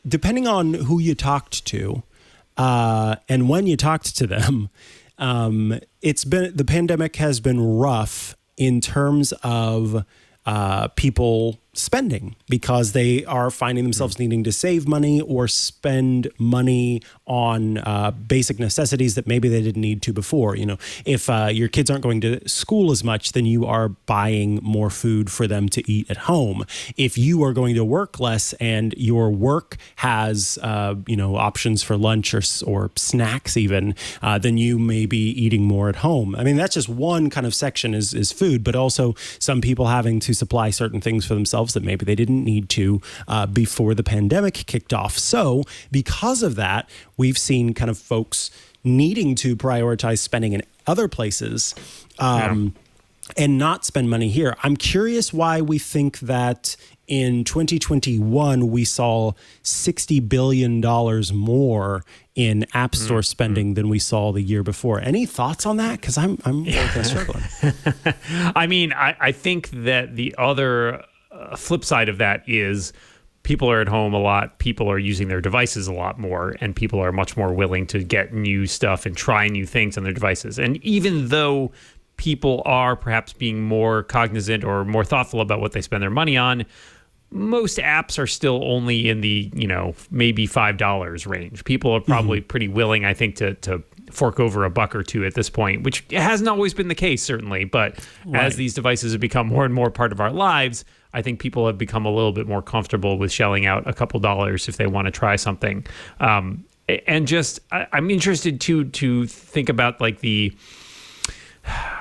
depending on who you talked to and when you talked to them, the pandemic has been rough in terms of people spending because they are finding themselves needing to save money or spend money on basic necessities that maybe they didn't need to before. If your kids aren't going to school as much, then you are buying more food for them to eat at home. If you are going to work less and your work has options for lunch or snacks even, then you may be eating more at home. I mean, that's just one kind of section is food, but also some people having to supply certain things for themselves that maybe they didn't need to before the pandemic kicked off. So because of that, we've seen kind of folks needing to prioritize spending in other places and not spend money here. I'm curious why we think that in 2021, we saw $60 billion more in App Store spending than we saw the year before. Any thoughts on that? Because I'm really kind of struggling. I mean, I think that the other flip side of that is people are at home a lot, people are using their devices a lot more, and people are much more willing to get new stuff and try new things on their devices. And even though people are perhaps being more cognizant or more thoughtful about what they spend their money on, most apps are still only in the, maybe $5 range. People are probably pretty willing, I think, to fork over a buck or two at this point, which hasn't always been the case, certainly. But as these devices have become more and more part of our lives, I think people have become a little bit more comfortable with shelling out a couple dollars if they want to try something. And just, I'm interested to think about like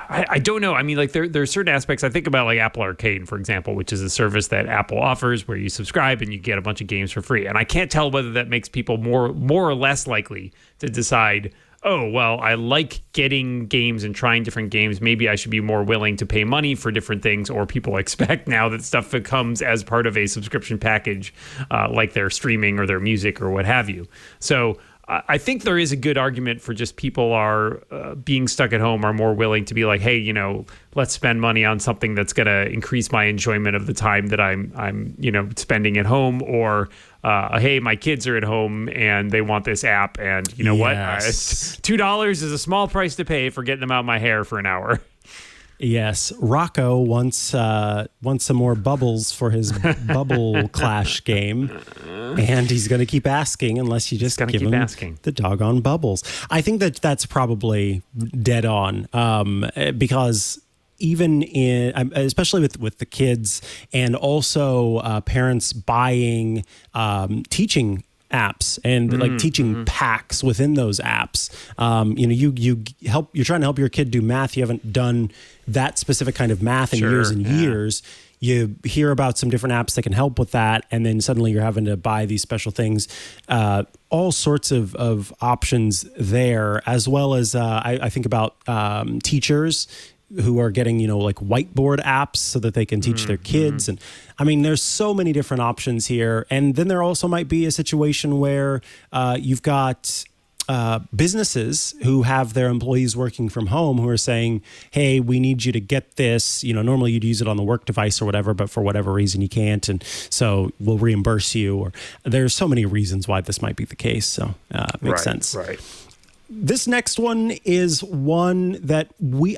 I don't know. I mean, like there are certain aspects. I think about like Apple Arcade, for example, which is a service that Apple offers where you subscribe and you get a bunch of games for free. And I can't tell whether that makes people more or less likely to decide, oh, well, I like getting games and trying different games. Maybe I should be more willing to pay money for different things, or people expect now that stuff comes as part of a subscription package, like their streaming or their music or what have you. So I think there is a good argument for just people are being stuck at home are more willing to be like, hey, you know, let's spend money on something that's going to increase my enjoyment of the time that I'm you know, spending at home, or hey, my kids are at home and they want this app, and you know what, $2 is a small price to pay for getting them out of my hair for an hour. Yes, Rocco wants some more bubbles for his Bubble Clash game, and he's going to keep asking unless you just give him the doggone bubbles. I think that's probably dead on, because even especially with the kids, and also parents buying teaching apps and like teaching packs within those apps. You know, you're trying to help your kid do math. You haven't done that specific kind of math in years and years. You hear about some different apps that can help with that, and then suddenly you're having to buy these special things. All sorts of options there, as well as I think about teachers who are getting, you know, like whiteboard apps so that they can teach their kids. And I mean, there's so many different options here. And then there also might be a situation where you've got businesses who have their employees working from home who are saying, hey, we need you to get this. You know, normally you'd use it on the work device or whatever, but for whatever reason you can't. And so we'll reimburse you. Or there's so many reasons why this might be the case. So it makes sense. Right. This next one is one that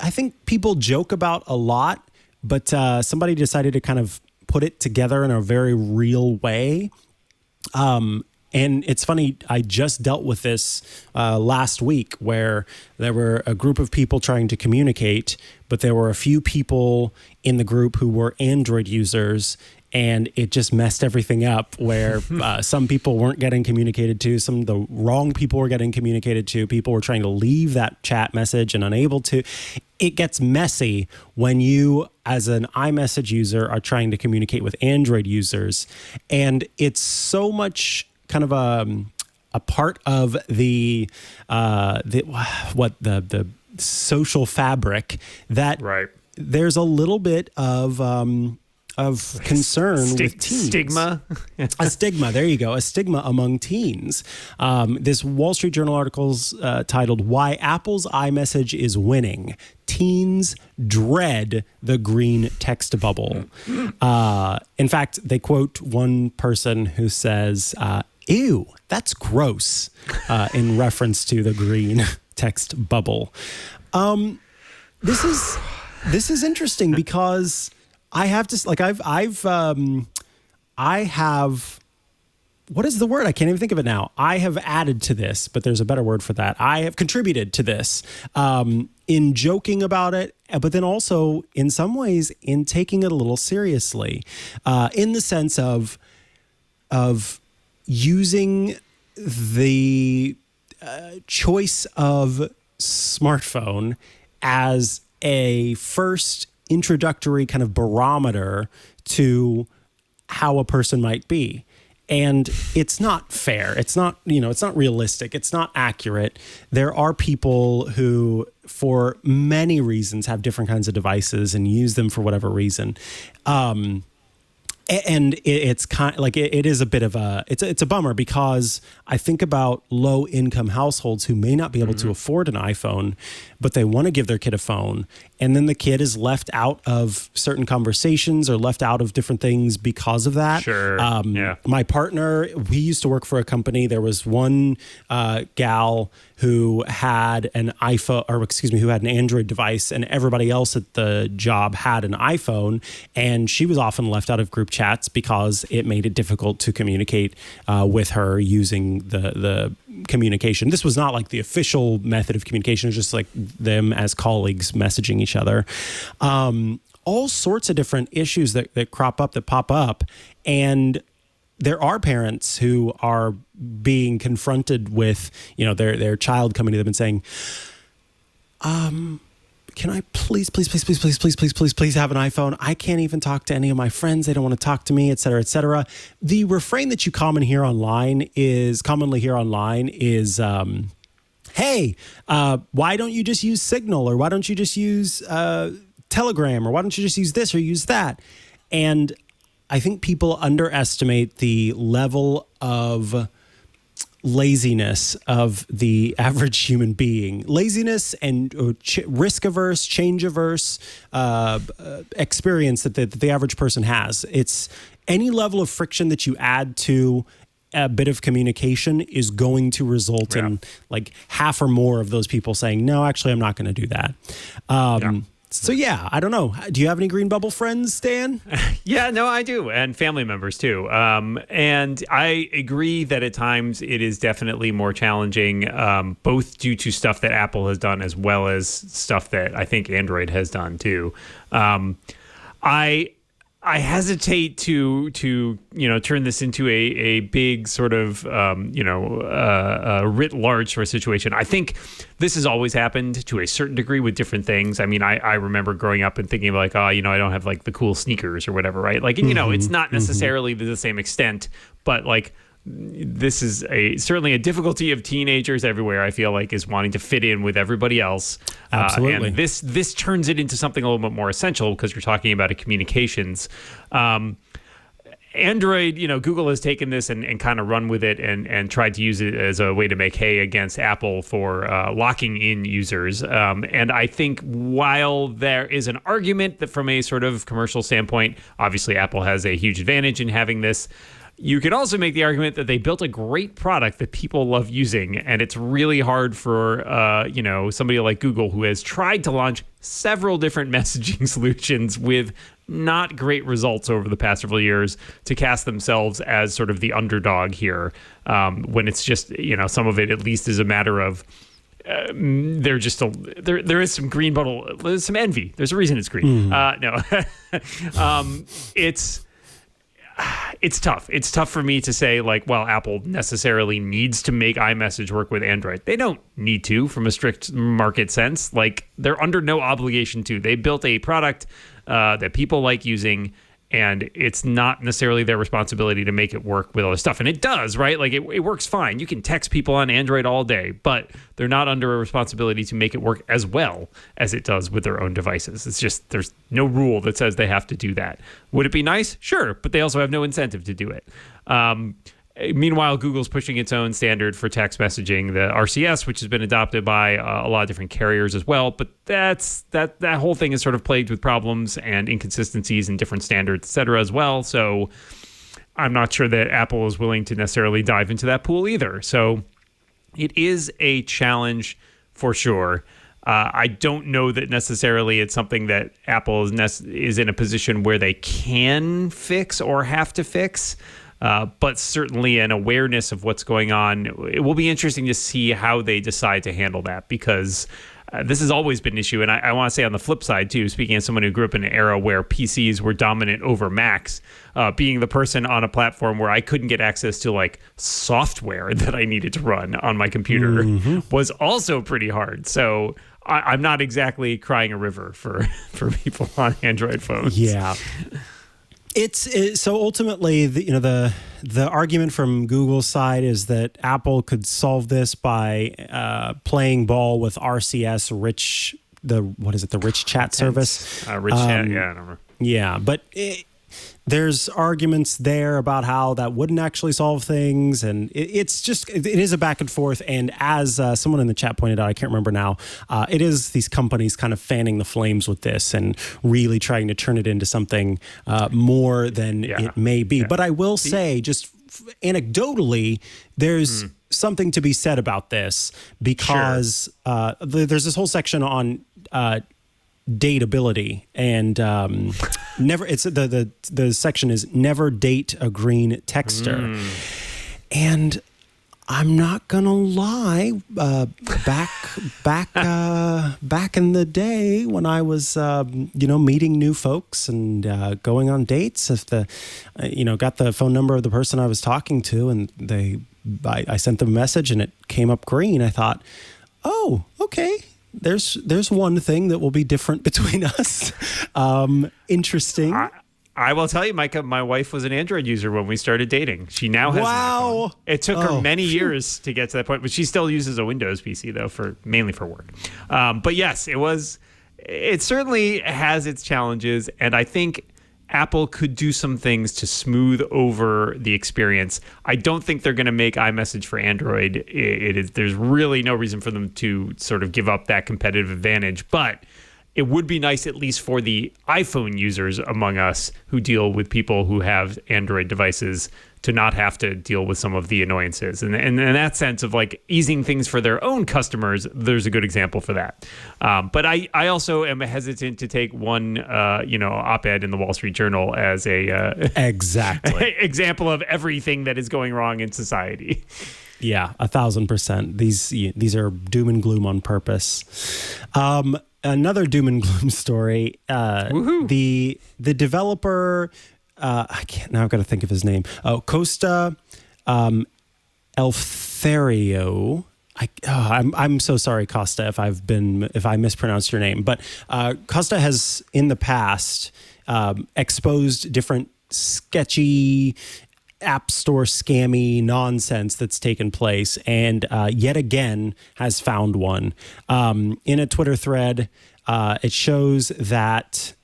I think people joke about a lot, but somebody decided to kind of put it together in a very real way. And it's funny, I just dealt with this last week, where there were a group of people trying to communicate, but there were a few people in the group who were Android users, and it just messed everything up, where some people weren't getting communicated to, some of the wrong people were getting communicated to, people were trying to leave that chat message and unable to. It gets messy when you, as an iMessage user, are trying to communicate with Android users. And it's so much kind of a part of the social fabric that there's a little bit of concern with teens. Stigma. A stigma. There you go. A stigma among teens. This Wall Street Journal article's titled, "Why Apple's iMessage is Winning. Teens Dread the Green Text Bubble." In fact, they quote one person who says, "Ew, that's gross," in reference to the green text bubble. This is interesting because I have to, like, I have, what is the word? I can't even think of it now. I have added to this, but there's a better word for that. I have contributed to this in joking about it, but then also in some ways in taking it a little seriously, in the sense of using the choice of smartphone as a first introductory kind of barometer to how a person might be. And it's not fair. It's not, it's not realistic. It's not accurate. There are people who, for many reasons, have different kinds of devices and use them for whatever reason. And it's kind of like it is a bit of it's a bummer, because I think about low income households who may not be able to afford an iPhone, but they want to give their kid a phone. And then the kid is left out of certain conversations or left out of different things because of that. Sure. My partner, we used to work for a company. There was one gal who had an who had an Android device, and everybody else at the job had an iPhone. And she was often left out of group chats because it made it difficult to communicate with her using the communication. This was not like the official method of communication. It was just like them as colleagues messaging each other. All sorts of different issues that crop up, that pop up. And there are parents who are being confronted with, their child coming to them and saying, can I please have an iPhone? I can't even talk to any of my friends. They don't want to talk to me, et cetera, et cetera. The refrain that you commonly hear online is, hey, why don't you just use Signal? Or why don't you just use Telegram? Or why don't you just use this or use that? And I think people underestimate the level of laziness of the average human being. Laziness and risk-averse, change-averse experience that the average person has. It's any level of friction that you add to a bit of communication is going to result in like half or more of those people saying, no, actually, I'm not going to do that. So, yeah, I don't know. Do you have any Green Bubble friends, Dan? Yeah, no, I do. And family members, too. And I agree that at times it is definitely more challenging, both due to stuff that Apple has done as well as stuff that I think Android has done, too. I hesitate to turn this into a big sort of writ large sort of situation. I think this has always happened to a certain degree with different things. I mean, I remember growing up and thinking like, I don't have like the cool sneakers or whatever, right? Like, it's not necessarily to the same extent, but like this is certainly a difficulty of teenagers everywhere. I feel like is wanting to fit in with everybody else. Absolutely. And this turns it into something a little bit more essential because you're talking about a communications. Android, Google has taken this and kind of run with it and tried to use it as a way to make hay against Apple for locking in users. And I think while there is an argument that from a sort of commercial standpoint, obviously Apple has a huge advantage in having this, you could also make the argument that they built a great product that people love using, and it's really hard for somebody like Google, who has tried to launch several different messaging solutions with not great results over the past several years, to cast themselves as sort of the underdog here, when it's just some of it at least is a matter of there is some green bubble, there's some envy. There's a reason it's green. It's tough. It's tough for me to say like, well, Apple necessarily needs to make iMessage work with Android. They don't need to from a strict market sense. Like they're under no obligation to. They built a product that people like using, and it's not necessarily their responsibility to make it work with other stuff. And it does, right? Like it works fine. You can text people on Android all day, but they're not under a responsibility to make it work as well as it does with their own devices. It's just, there's no rule that says they have to do that. Would it be nice? Sure, but they also have no incentive to do it. Meanwhile, Google's pushing its own standard for text messaging, the RCS, which has been adopted by a lot of different carriers as well. But that whole thing is sort of plagued with problems and inconsistencies and different standards, et cetera, as well. So I'm not sure that Apple is willing to necessarily dive into that pool either. So it is a challenge for sure. I don't know that necessarily it's something that Apple is in a position where they can fix or have to fix. But certainly an awareness of what's going on. It will be interesting to see how they decide to handle that, because this has always been an issue. And I want to say on the flip side, too, speaking as someone who grew up in an era where PCs were dominant over Macs, being the person on a platform where I couldn't get access to like software that I needed to run on my computer was also pretty hard. So I'm not exactly crying a river for people on Android phones. Yeah. So ultimately, the argument from Google's side is that Apple could solve this by playing ball with RCS, the rich chat service. Rich chat, yeah, I don't remember. Yeah, but there's arguments there about how that wouldn't actually solve things, and it is a back and forth. And as someone in the chat pointed out, I can't remember now, it is these companies kind of fanning the flames with this and really trying to turn it into something more than it may be. But I will say, just anecdotally, there's something to be said about this, because there's this whole section on dateability, and never. It's the section is never date a green texter, and I'm not gonna lie. Back in the day when I was meeting new folks and going on dates, if got the phone number of the person I was talking to, and I sent them a message and it came up green, I thought, oh, okay. There's one thing that will be different between us. Interesting. I will tell you, Micah, my wife was an Android user when we started dating. She now has an iPhone. It took her many years to get to that point, but she still uses a Windows PC, though, mainly for work. But yes, it certainly has its challenges, and I think Apple could do some things to smooth over the experience. I don't think they're going to make iMessage for Android. There's really no reason for them to sort of give up that competitive advantage, but it would be nice, at least for the iPhone users among us who deal with people who have Android devices, to not have to deal with some of the annoyances. And in that sense of like easing things for their own customers, there's a good example for that. But I also am hesitant to take one op-ed in the Wall Street Journal as a exactly example of everything that is going wrong in society. Yeah, 1,000%. These are doom and gloom on purpose. Another doom and gloom story. The developer, I've got to think of his name. Oh, Costa Eleftherio. I'm so sorry, Costa, if I mispronounced your name. But Costa has in the past exposed different sketchy App Store scammy nonsense that's taken place, and yet again has found one. In a Twitter thread, it shows that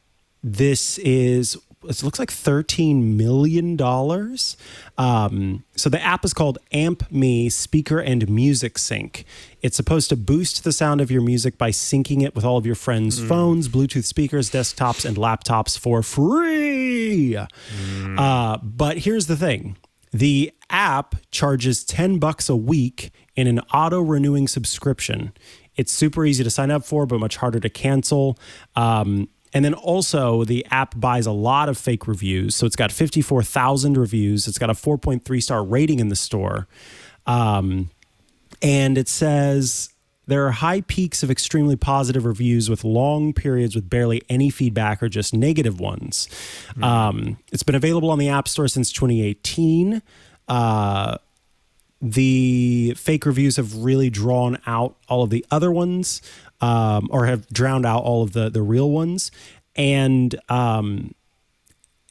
it looks like $13 million. So the app is called AmpMe Speaker and Music Sync. It's supposed to boost the sound of your music by syncing it with all of your friends' phones, Bluetooth speakers, desktops, and laptops for free. But here's the thing. The app charges $10 a week in an auto-renewing subscription. It's super easy to sign up for, but much harder to cancel. And then also the app buys a lot of fake reviews. So it's got 54,000 reviews. It's got a 4.3 star rating in the store. And it says there are high peaks of extremely positive reviews with long periods with barely any feedback or just negative ones. It's been available on the App Store since 2018. The fake reviews have really drawn out all of the other ones. Or have drowned out all of the real ones. And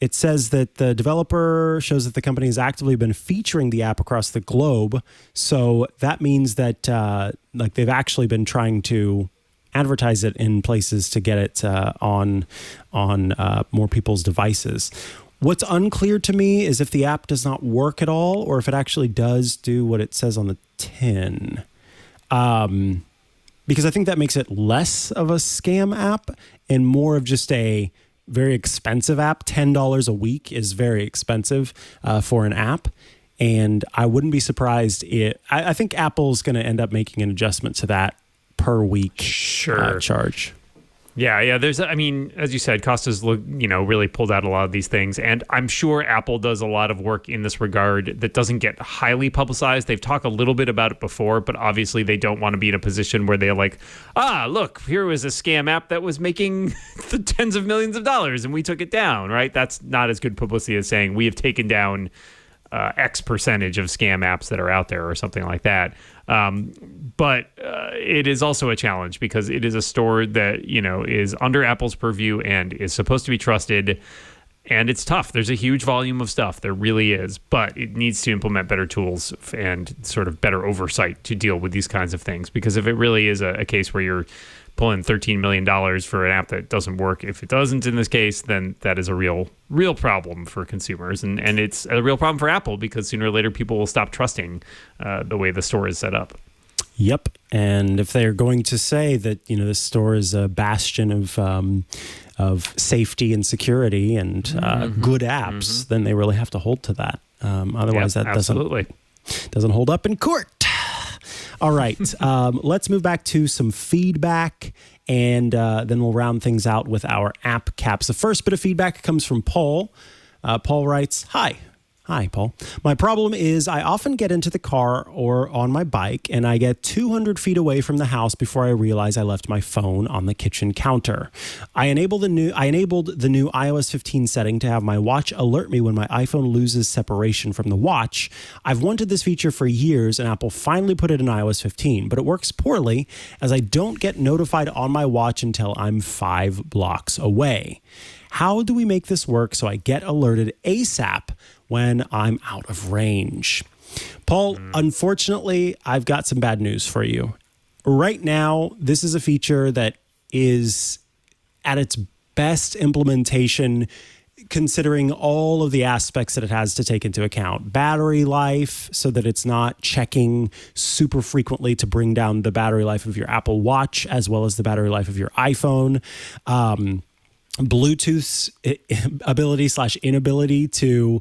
it says that the developer shows that the company has actively been featuring the app across the globe. So that means that they've actually been trying to advertise it in places to get it on more people's devices. What's unclear to me is if the app does not work at all, or if it actually does do what it says on the tin. Because I think that makes it less of a scam app and more of just a very expensive app. $10 a week is very expensive for an app. And I wouldn't be surprised I think Apple's going to end up making an adjustment to that per week charge. Yeah. There's, as you said, Costa's really pulled out a lot of these things, and I'm sure Apple does a lot of work in this regard that doesn't get highly publicized. They've talked a little bit about it before, but obviously they don't want to be in a position where they're like, look, here was a scam app that was making the tens of millions of dollars, and we took it down, right? That's not as good publicity as saying we have taken down X percentage of scam apps that are out there or something like that. But it is also a challenge because it is a store that, is under Apple's purview and is supposed to be trusted. And it's tough. There's a huge volume of stuff. There really is. But it needs to implement better tools and sort of better oversight to deal with these kinds of things. Because if it really is a case where you're pulling $13 million for an app that doesn't work, if it doesn't in this case, then that is a real problem for consumers. And it's a real problem for Apple because sooner or later people will stop trusting the way the store is set up. Yep. And if they're going to say that, this store is a bastion of safety and security and good apps, then they really have to hold to that. Otherwise, that doesn't hold up in court. All right. Let's move back to some feedback, and then we'll round things out with our app caps. The first bit of feedback comes from Paul. Paul writes, Hi, Paul. My problem is I often get into the car or on my bike and I get 200 feet away from the house before I realize I left my phone on the kitchen counter. I enabled the new iOS 15 setting to have my watch alert me when my iPhone loses separation from the watch. I've wanted this feature for years and Apple finally put it in iOS 15, but it works poorly as I don't get notified on my watch until I'm 5 blocks away. How do we make this work so I get alerted ASAP when I'm out of range? Paul, unfortunately, I've got some bad news for you. Right now, this is a feature that is at its best implementation considering all of the aspects that it has to take into account. Battery life, so that it's not checking super frequently to bring down the battery life of your Apple Watch, as well as the battery life of your iPhone. Bluetooth's ability/inability to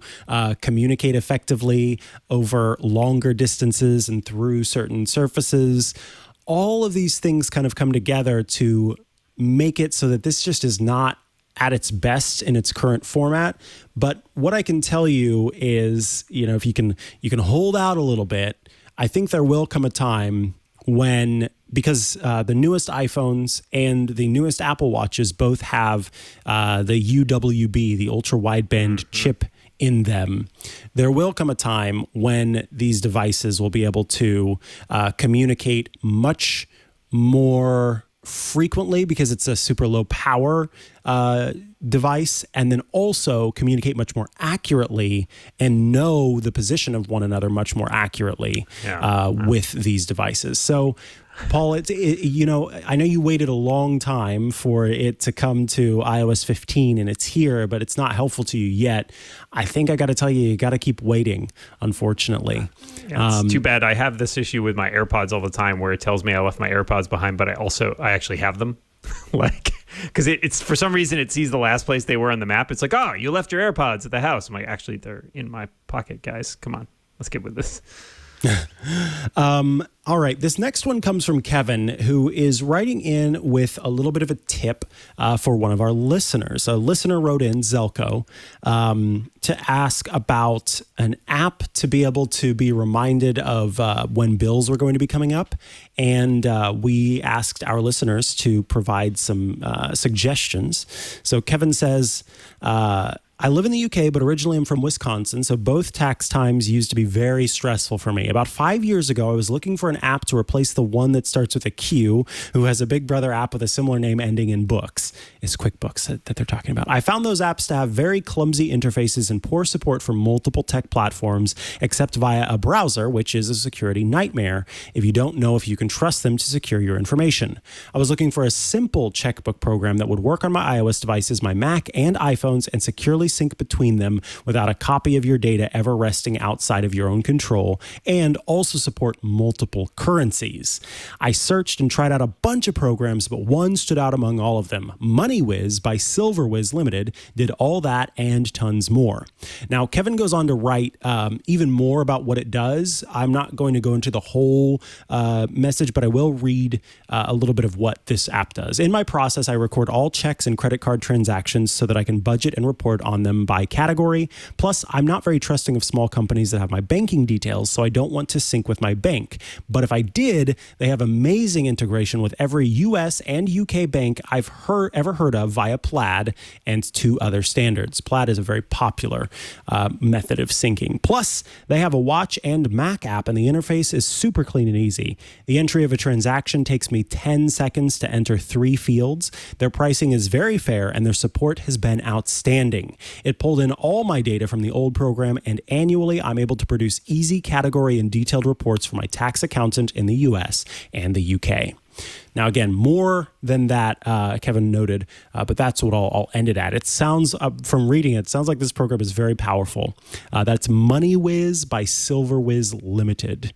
communicate effectively over longer distances and through certain surfaces. All of these things kind of come together to make it so that this just is not at its best in its current format. But what I can tell you is, if you can hold out a little bit, I think there will come a time when, because the newest iPhones and the newest Apple Watches both have the UWB, the ultra wideband chip in them, there will come a time when these devices will be able to communicate much more frequently, because it's a super low power device, and then also communicate much more accurately and know the position of one another much more accurately with these devices. So, Paul, I know you waited a long time for it to come to iOS 15, and it's here, but it's not helpful to you yet. I think I got to tell you got to keep waiting, unfortunately. Yeah, it's too bad. I have this issue with my AirPods all the time, where it tells me I left my AirPods behind, but I actually have them. Because it's for some reason it sees the last place they were on the map. It's like, oh, you left your AirPods at the house. I'm like, actually, they're in my pocket, guys. Come on, let's get with this. All right. This next one comes from Kevin, who is writing in with a little bit of a tip for one of our listeners. A listener wrote in, Zelko, to ask about an app to be able to be reminded of when bills were going to be coming up. And we asked our listeners to provide some suggestions. So Kevin says, I live in the UK, but originally I'm from Wisconsin, so both tax times used to be very stressful for me. About 5 years ago, I was looking for an app to replace the one that starts with a Q, who has a Big Brother app with a similar name ending in books. It's QuickBooks that they're talking about. I found those apps to have very clumsy interfaces and poor support for multiple tech platforms, except via a browser, which is a security nightmare if you don't know if you can trust them to secure your information. I was looking for a simple checkbook program that would work on my iOS devices, my Mac and iPhones, and securely sync between them without a copy of your data ever resting outside of your own control, and also support multiple currencies. I searched and tried out a bunch of programs, but one stood out among all of them. MoneyWiz by Silverwiz Limited did all that and tons more. Now, Kevin goes on to write even more about what it does. I'm not going to go into the whole message, but I will read a little bit of what this app does. In my process, I record all checks and credit card transactions so that I can budget and report on them by category. Plus, I'm not very trusting of small companies that have my banking details, so I don't want to sync with my bank. But if I did, they have amazing integration with every US and UK bank I've ever heard of via Plaid and 2 other standards. Plaid is a very popular method of syncing. Plus, they have a watch and Mac app, and the interface is super clean and easy. The entry of a transaction takes me 10 seconds to enter 3 fields. Their pricing is very fair, and their support has been outstanding. It pulled in all my data from the old program, and annually I'm able to produce easy category and detailed reports for my tax accountant in the US and the UK. Now, again, more than that, Kevin noted, but that's what I'll end it at. It sounds, from reading it, sounds like this program is very powerful. That's MoneyWiz by Silverwiz Limited.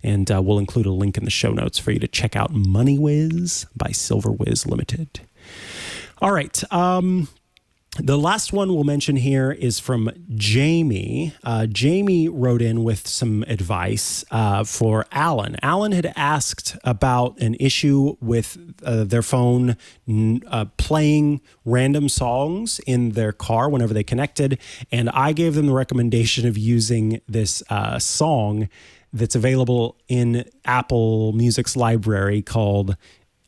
And we'll include a link in the show notes for you to check out MoneyWiz by Silverwiz Limited. All right. The last one we'll mention here is from Jamie. Jamie wrote in with some advice for Alan. Alan had asked about an issue with their phone playing random songs in their car whenever they connected, and I gave them the recommendation of using this song that's available in Apple Music's library called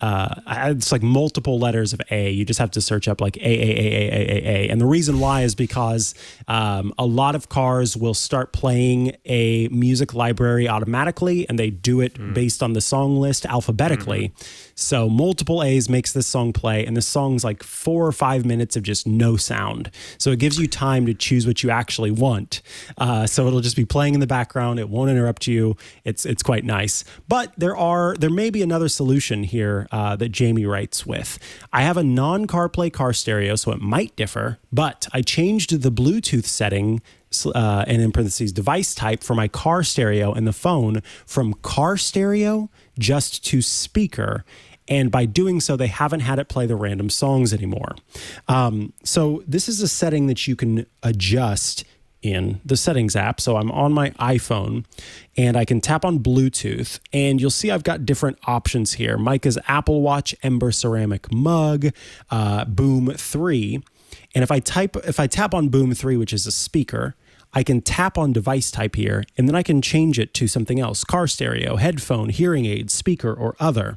it's like multiple letters of A. You just have to search up like A. And the reason why is because a lot of cars will start playing a music library automatically, and they do it based on the song list alphabetically. So multiple A's makes this song play, and this song's like 4 or 5 minutes of just no sound. So it gives you time to choose what you actually want. So it'll just be playing in the background. It won't interrupt you. It's quite nice. But there may be another solution here that Jamie writes with. I have a non-CarPlay car stereo, so it might differ, But I changed the Bluetooth setting and in parentheses device type for my car stereo and the phone from car stereo just to speaker. And by doing so, they haven't had it play the random songs anymore. So this is a setting that you can adjust in the settings app. So I'm on my iPhone and I can tap on Bluetooth and you'll see I've got different options here. Micah's Apple Watch Ember Ceramic Mug, Boom 3. And if I tap on Boom 3, which is a speaker, I can tap on device type here, and then I can change it to something else: car stereo, headphone, hearing aid, speaker, or other.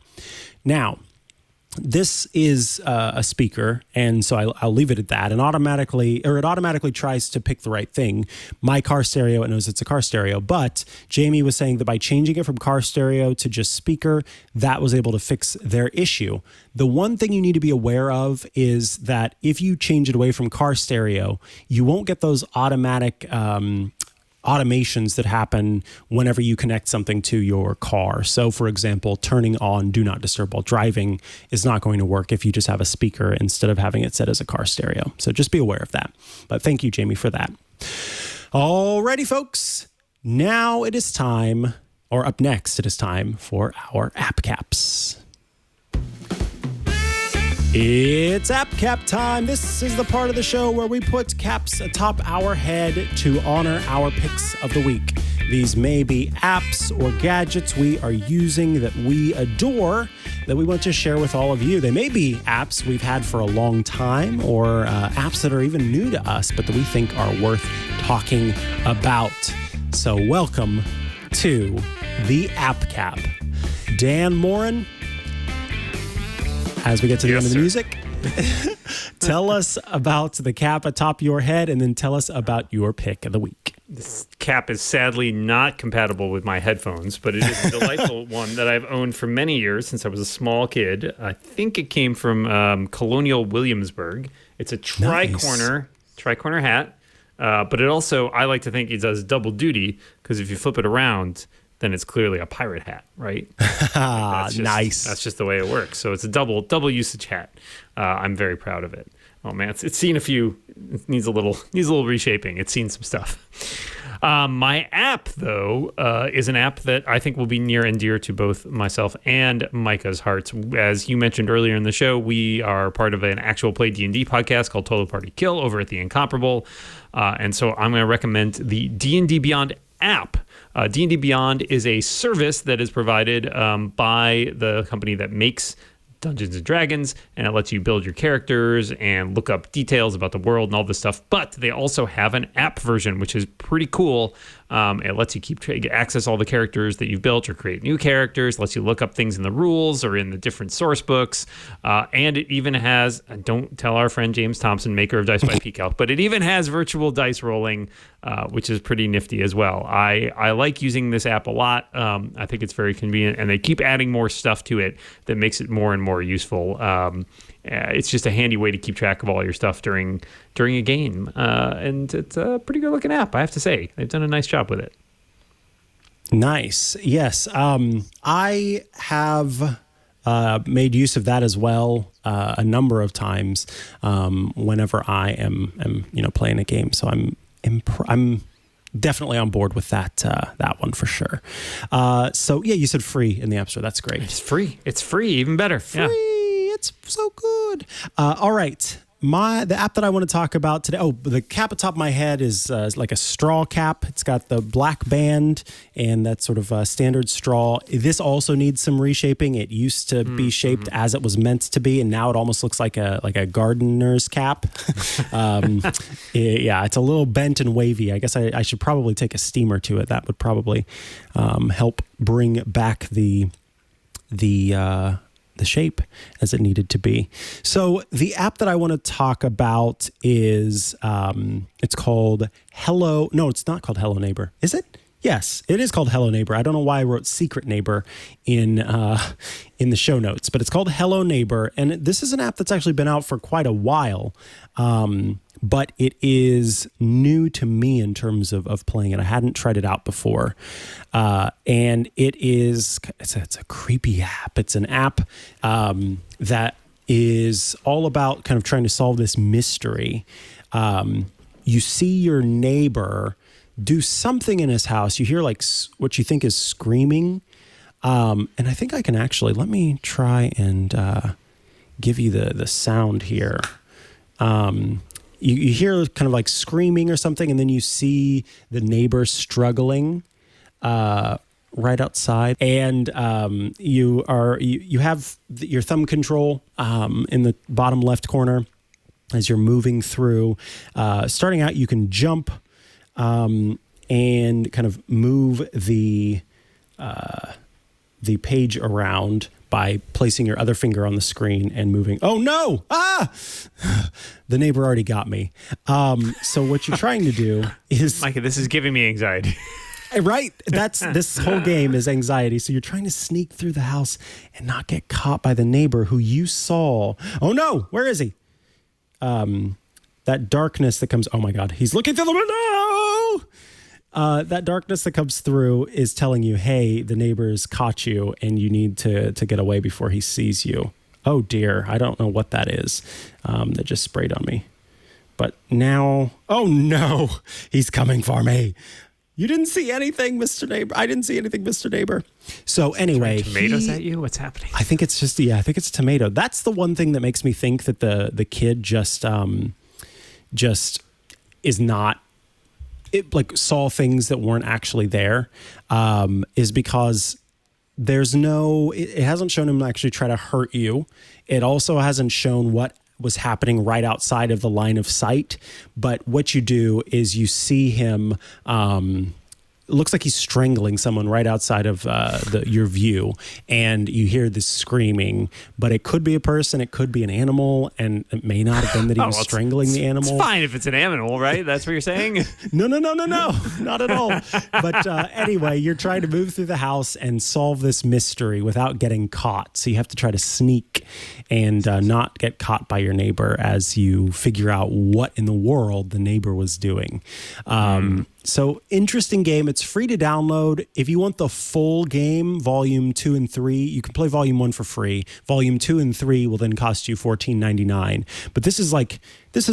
Now, this is a speaker, and so I'll leave it at that. And it automatically tries to pick the right thing. My car stereo, it knows it's a car stereo. But Jamie was saying that by changing it from car stereo to just speaker, that was able to fix their issue. The one thing you need to be aware of is that if you change it away from car stereo, you won't get those automatic automations that happen whenever you connect something to your car. So, for example, turning on Do Not Disturb while driving is not going to work if you just have a speaker instead of having it set as a car stereo. So just be aware of that. But thank you, Jamie, for that. Alrighty, folks. Now it is time, or up next, it is time for our app caps. It's App Cap time. This is the part of the show where we put caps atop our head to honor our picks of the week. These may be apps or gadgets we are using that we adore that we want to share with all of you. They may be apps we've had for a long time or apps that are even new to us, but that we think are worth talking about. So welcome to the App Cap. Dan Moren, as we get to the end of the music, tell us about the cap atop your head and then tell us about your pick of the week. This cap is sadly not compatible with my headphones, but it is a delightful one that I've owned for many years since I was a small kid. I think it came from Colonial Williamsburg. It's a tricorner hat, but it also, I like to think it does double duty because if you flip it around, then it's clearly a pirate hat, right? Nice. That's just the way it works. So it's a double usage hat. I'm very proud of it. Oh man, it's seen a few. It needs a little reshaping. It's seen some stuff. My app, though, is an app that I think will be near and dear to both myself and Micah's hearts. As you mentioned earlier in the show, we are part of an actual play D&D podcast called Total Party Kill over at The Incomparable. And so I'm going to recommend the D&D Beyond app. D&D Beyond is a service that is provided by the company that makes Dungeons & Dragons, and it lets you build your characters and look up details about the world and all this stuff. But they also have an app version, which is pretty cool. It lets you access all the characters that you've built or create new characters, lets you look up things in the rules or in the different source books. And it even has, don't tell our friend James Thompson, maker of Dice by PCalc, but it even has virtual dice rolling, which is pretty nifty as well. I like using this app a lot. I think it's very convenient, and they keep adding more stuff to it that makes it more and more useful. It's just a handy way to keep track of all your stuff during a game. And it's a pretty good looking app, I have to say. They've done a nice job with it. Nice. Yes. I have made use of that as well a number of times whenever I am playing a game. So I'm definitely on board with that one for sure. So yeah, you said free in the App Store. That's great. It's free. It's free. Even better. Free. Yeah. It's so good. All right. The app that I want to talk about today, the cap atop my head is like a straw cap. It's got the black band and that sort of standard straw. This also needs some reshaping. It used to be shaped as it was meant to be, and now it almost looks like a gardener's cap. It's a little bent and wavy. I guess I should probably take a steamer to it. That would probably help bring back the shape as it needed to be. So the app that I want to talk about is, it's called Hello. No, it's not called Hello Neighbor. Is it? Yes, it is called Hello Neighbor. I don't know why I wrote Secret Neighbor in the show notes, but it's called Hello Neighbor. And this is an app that's actually been out for quite a while. But it is new to me in terms of playing it. I hadn't tried it out before. And it's a creepy app. It's an app that is all about kind of trying to solve this mystery you see your neighbor do something in his house. You hear like what you think is screaming. And I think I can actually, let me try and give you the sound here. You hear kind of like screaming or something, and then you see the neighbor struggling right outside. And you have your thumb control in the bottom left corner as you're moving through. Starting out, you can jump and kind of move the page around by placing your other finger on the screen and moving. Oh no! The neighbor already got me. So what you're trying to do is, Micah, this is giving me anxiety. Right? This whole game is anxiety. So you're trying to sneak through the house and not get caught by the neighbor who you saw. Oh no! Where is he? That darkness that comes. Oh my God! He's looking through the window. That darkness that comes through is telling you, hey, the neighbor's caught you and you need to get away before he sees you. Oh dear, I don't know what that is that just sprayed on me. But now, oh no, he's coming for me. You didn't see anything, Mr. Neighbor. I didn't see anything, Mr. Neighbor. So anyway. Tomatoes at you? What's happening? I think it's just, I think it's a tomato. That's the one thing that makes me think that the kid just is not, it like saw things that weren't actually there, is because there's no, it hasn't shown him actually try to hurt you. It also hasn't shown what was happening right outside of the line of sight. But what you do is you see him, it looks like he's strangling someone right outside of your view, and you hear this screaming, but it could be a person, it could be an animal, and it may not have been that he was strangling the animal. It's fine if it's an animal, right? That's what you're saying? No, not at all. But anyway, you're trying to move through the house and solve this mystery without getting caught. So you have to try to sneak and not get caught by your neighbor as you figure out what in the world the neighbor was doing. So interesting game. It's free to download. If you want the full game, Volume 2 and 3, you can play Volume 1 for free. Volume 2 and 3 will then cost you $14.99. But this is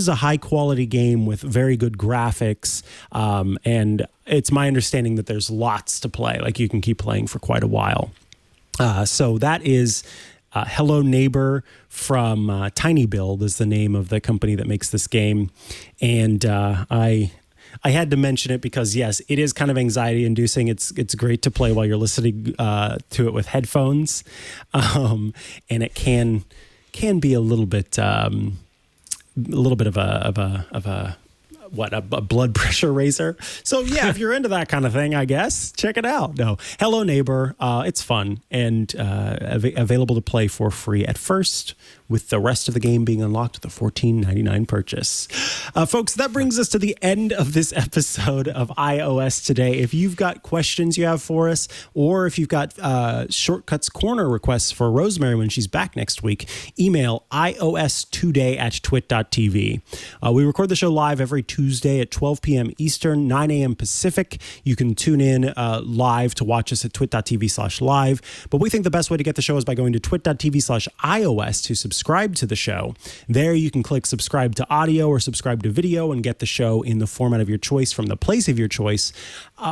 a high quality game with very good graphics. And it's my understanding that there's lots to play. Like you can keep playing for quite a while. So that is Hello Neighbor from Tiny Build is the name of the company that makes this game. And I had to mention it because, yes, it is kind of anxiety inducing. It's great to play while you're listening to it with headphones. And it can be a little bit of a blood pressure raiser. So yeah, if you're into that kind of thing, I guess check it out. No, Hello Neighbor, it's fun and available to play for free at first, with the rest of the game being unlocked with a $14.99 purchase. Folks, that brings us to the end of this episode of iOS Today. If you've got questions you have for us, or if you've got Shortcuts Corner requests for Rosemary when she's back next week, email iostoday@twit.tv. We record the show live every Tuesday at 12 p.m. Eastern, 9 a.m. Pacific. You can tune in live to watch us at twit.tv/live. But we think the best way to get the show is by going to twit.tv/iOS to subscribe to the show. There you can click subscribe to audio or subscribe to video and get the show in the format of your choice from the place of your choice.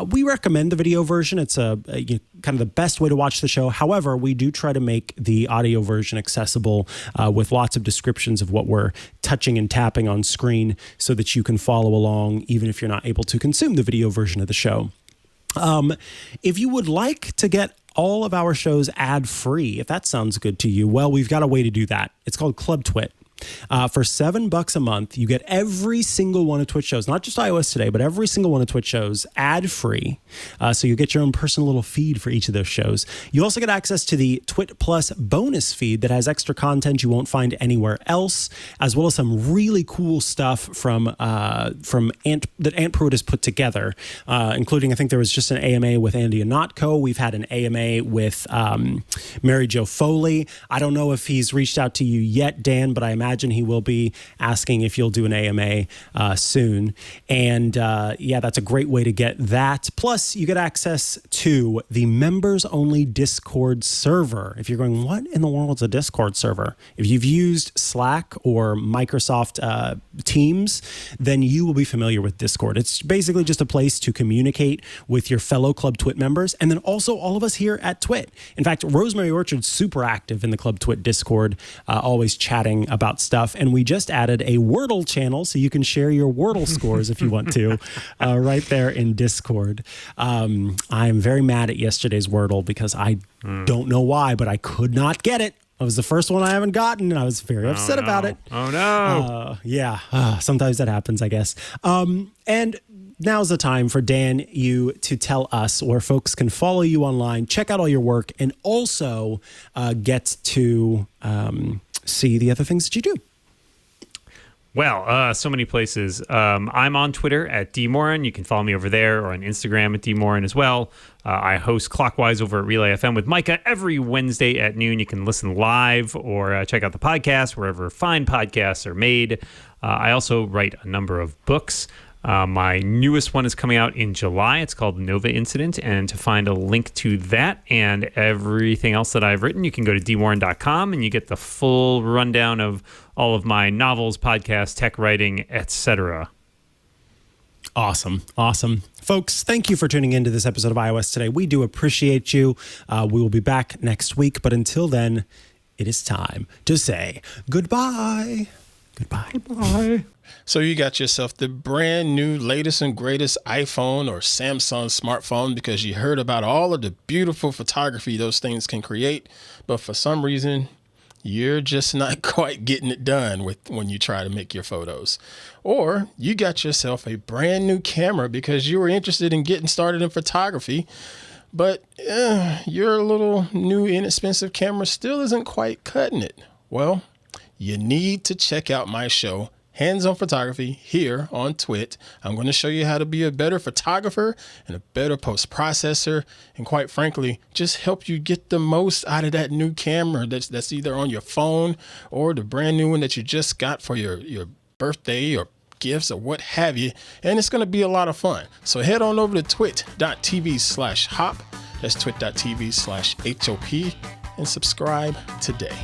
We recommend the video version. It's kind of the best way to watch the show. However, we do try to make the audio version accessible with lots of descriptions of what we're touching and tapping on screen so that you can follow along even if you're not able to consume the video version of the show. If you would like to get all of our shows ad-free, if that sounds good to you, well, we've got a way to do that. It's called Club Twit. For $7 a month, you get every single one of Twitch shows, not just iOS Today, but every single one of Twitch shows ad-free. So you get your own personal little feed for each of those shows. You also get access to the Twit Plus bonus feed that has extra content you won't find anywhere else, as well as some really cool stuff that Ant Pruitt has put together, including, I think there was just an AMA with Andy Anatko. We've had an AMA with Mary Jo Foley. I don't know if he's reached out to you yet, Dan, but I imagine imagine he will be asking if you'll do an AMA soon. And yeah, that's a great way to get that. Plus, you get access to the members-only Discord server. If you're going, what in the world is a Discord server? If you've used Slack or Microsoft Teams, then you will be familiar with Discord. It's basically just a place to communicate with your fellow Club Twit members, and then also all of us here at Twit. In fact, Rosemary Orchard's super active in the Club Twit Discord, always chatting about stuff. And we just added a Wordle channel, so you can share your Wordle scores if you want to, right there in Discord. I'm very mad at yesterday's Wordle because I don't know why, but I could not get it. It was the first one I haven't gotten, and I was very upset about it. Oh, no. Yeah, sometimes that happens, I guess. And now's the time for Dan, you to tell us where folks can follow you online, check out all your work, and also get to see the other things that you do. Well, so many places. I'm on Twitter at DMorin. You can follow me over there, or on Instagram at DMorin as well. I host Clockwise over at Relay FM with Micah every Wednesday at noon. You can listen live or check out the podcast wherever fine podcasts are made. I also write a number of books. My newest one is coming out in July. It's called Nova Incident. And to find a link to that and everything else that I've written, you can go to dwarren.com and you get the full rundown of all of my novels, podcasts, tech writing, etc. Awesome. Folks, thank you for tuning into this episode of iOS Today. We do appreciate you. We will be back next week. But until then, it is time to say goodbye. Goodbye. So you got yourself the brand new latest and greatest iPhone or Samsung smartphone because you heard about all of the beautiful photography those things can create. But for some reason, you're just not quite getting it done when you try to make your photos. Or you got yourself a brand new camera because you were interested in getting started in photography, but your little new inexpensive camera still isn't quite cutting it. Well, you need to check out my show, Hands on Photography, here on Twit. I'm going to show you how to be a better photographer and a better post-processor, and quite frankly, just help you get the most out of that new camera that's either on your phone or the brand new one that you just got for your birthday or gifts or what have you. And it's going to be a lot of fun. So head on over to twit.tv/hop. That's twit.tv/HOP and subscribe today.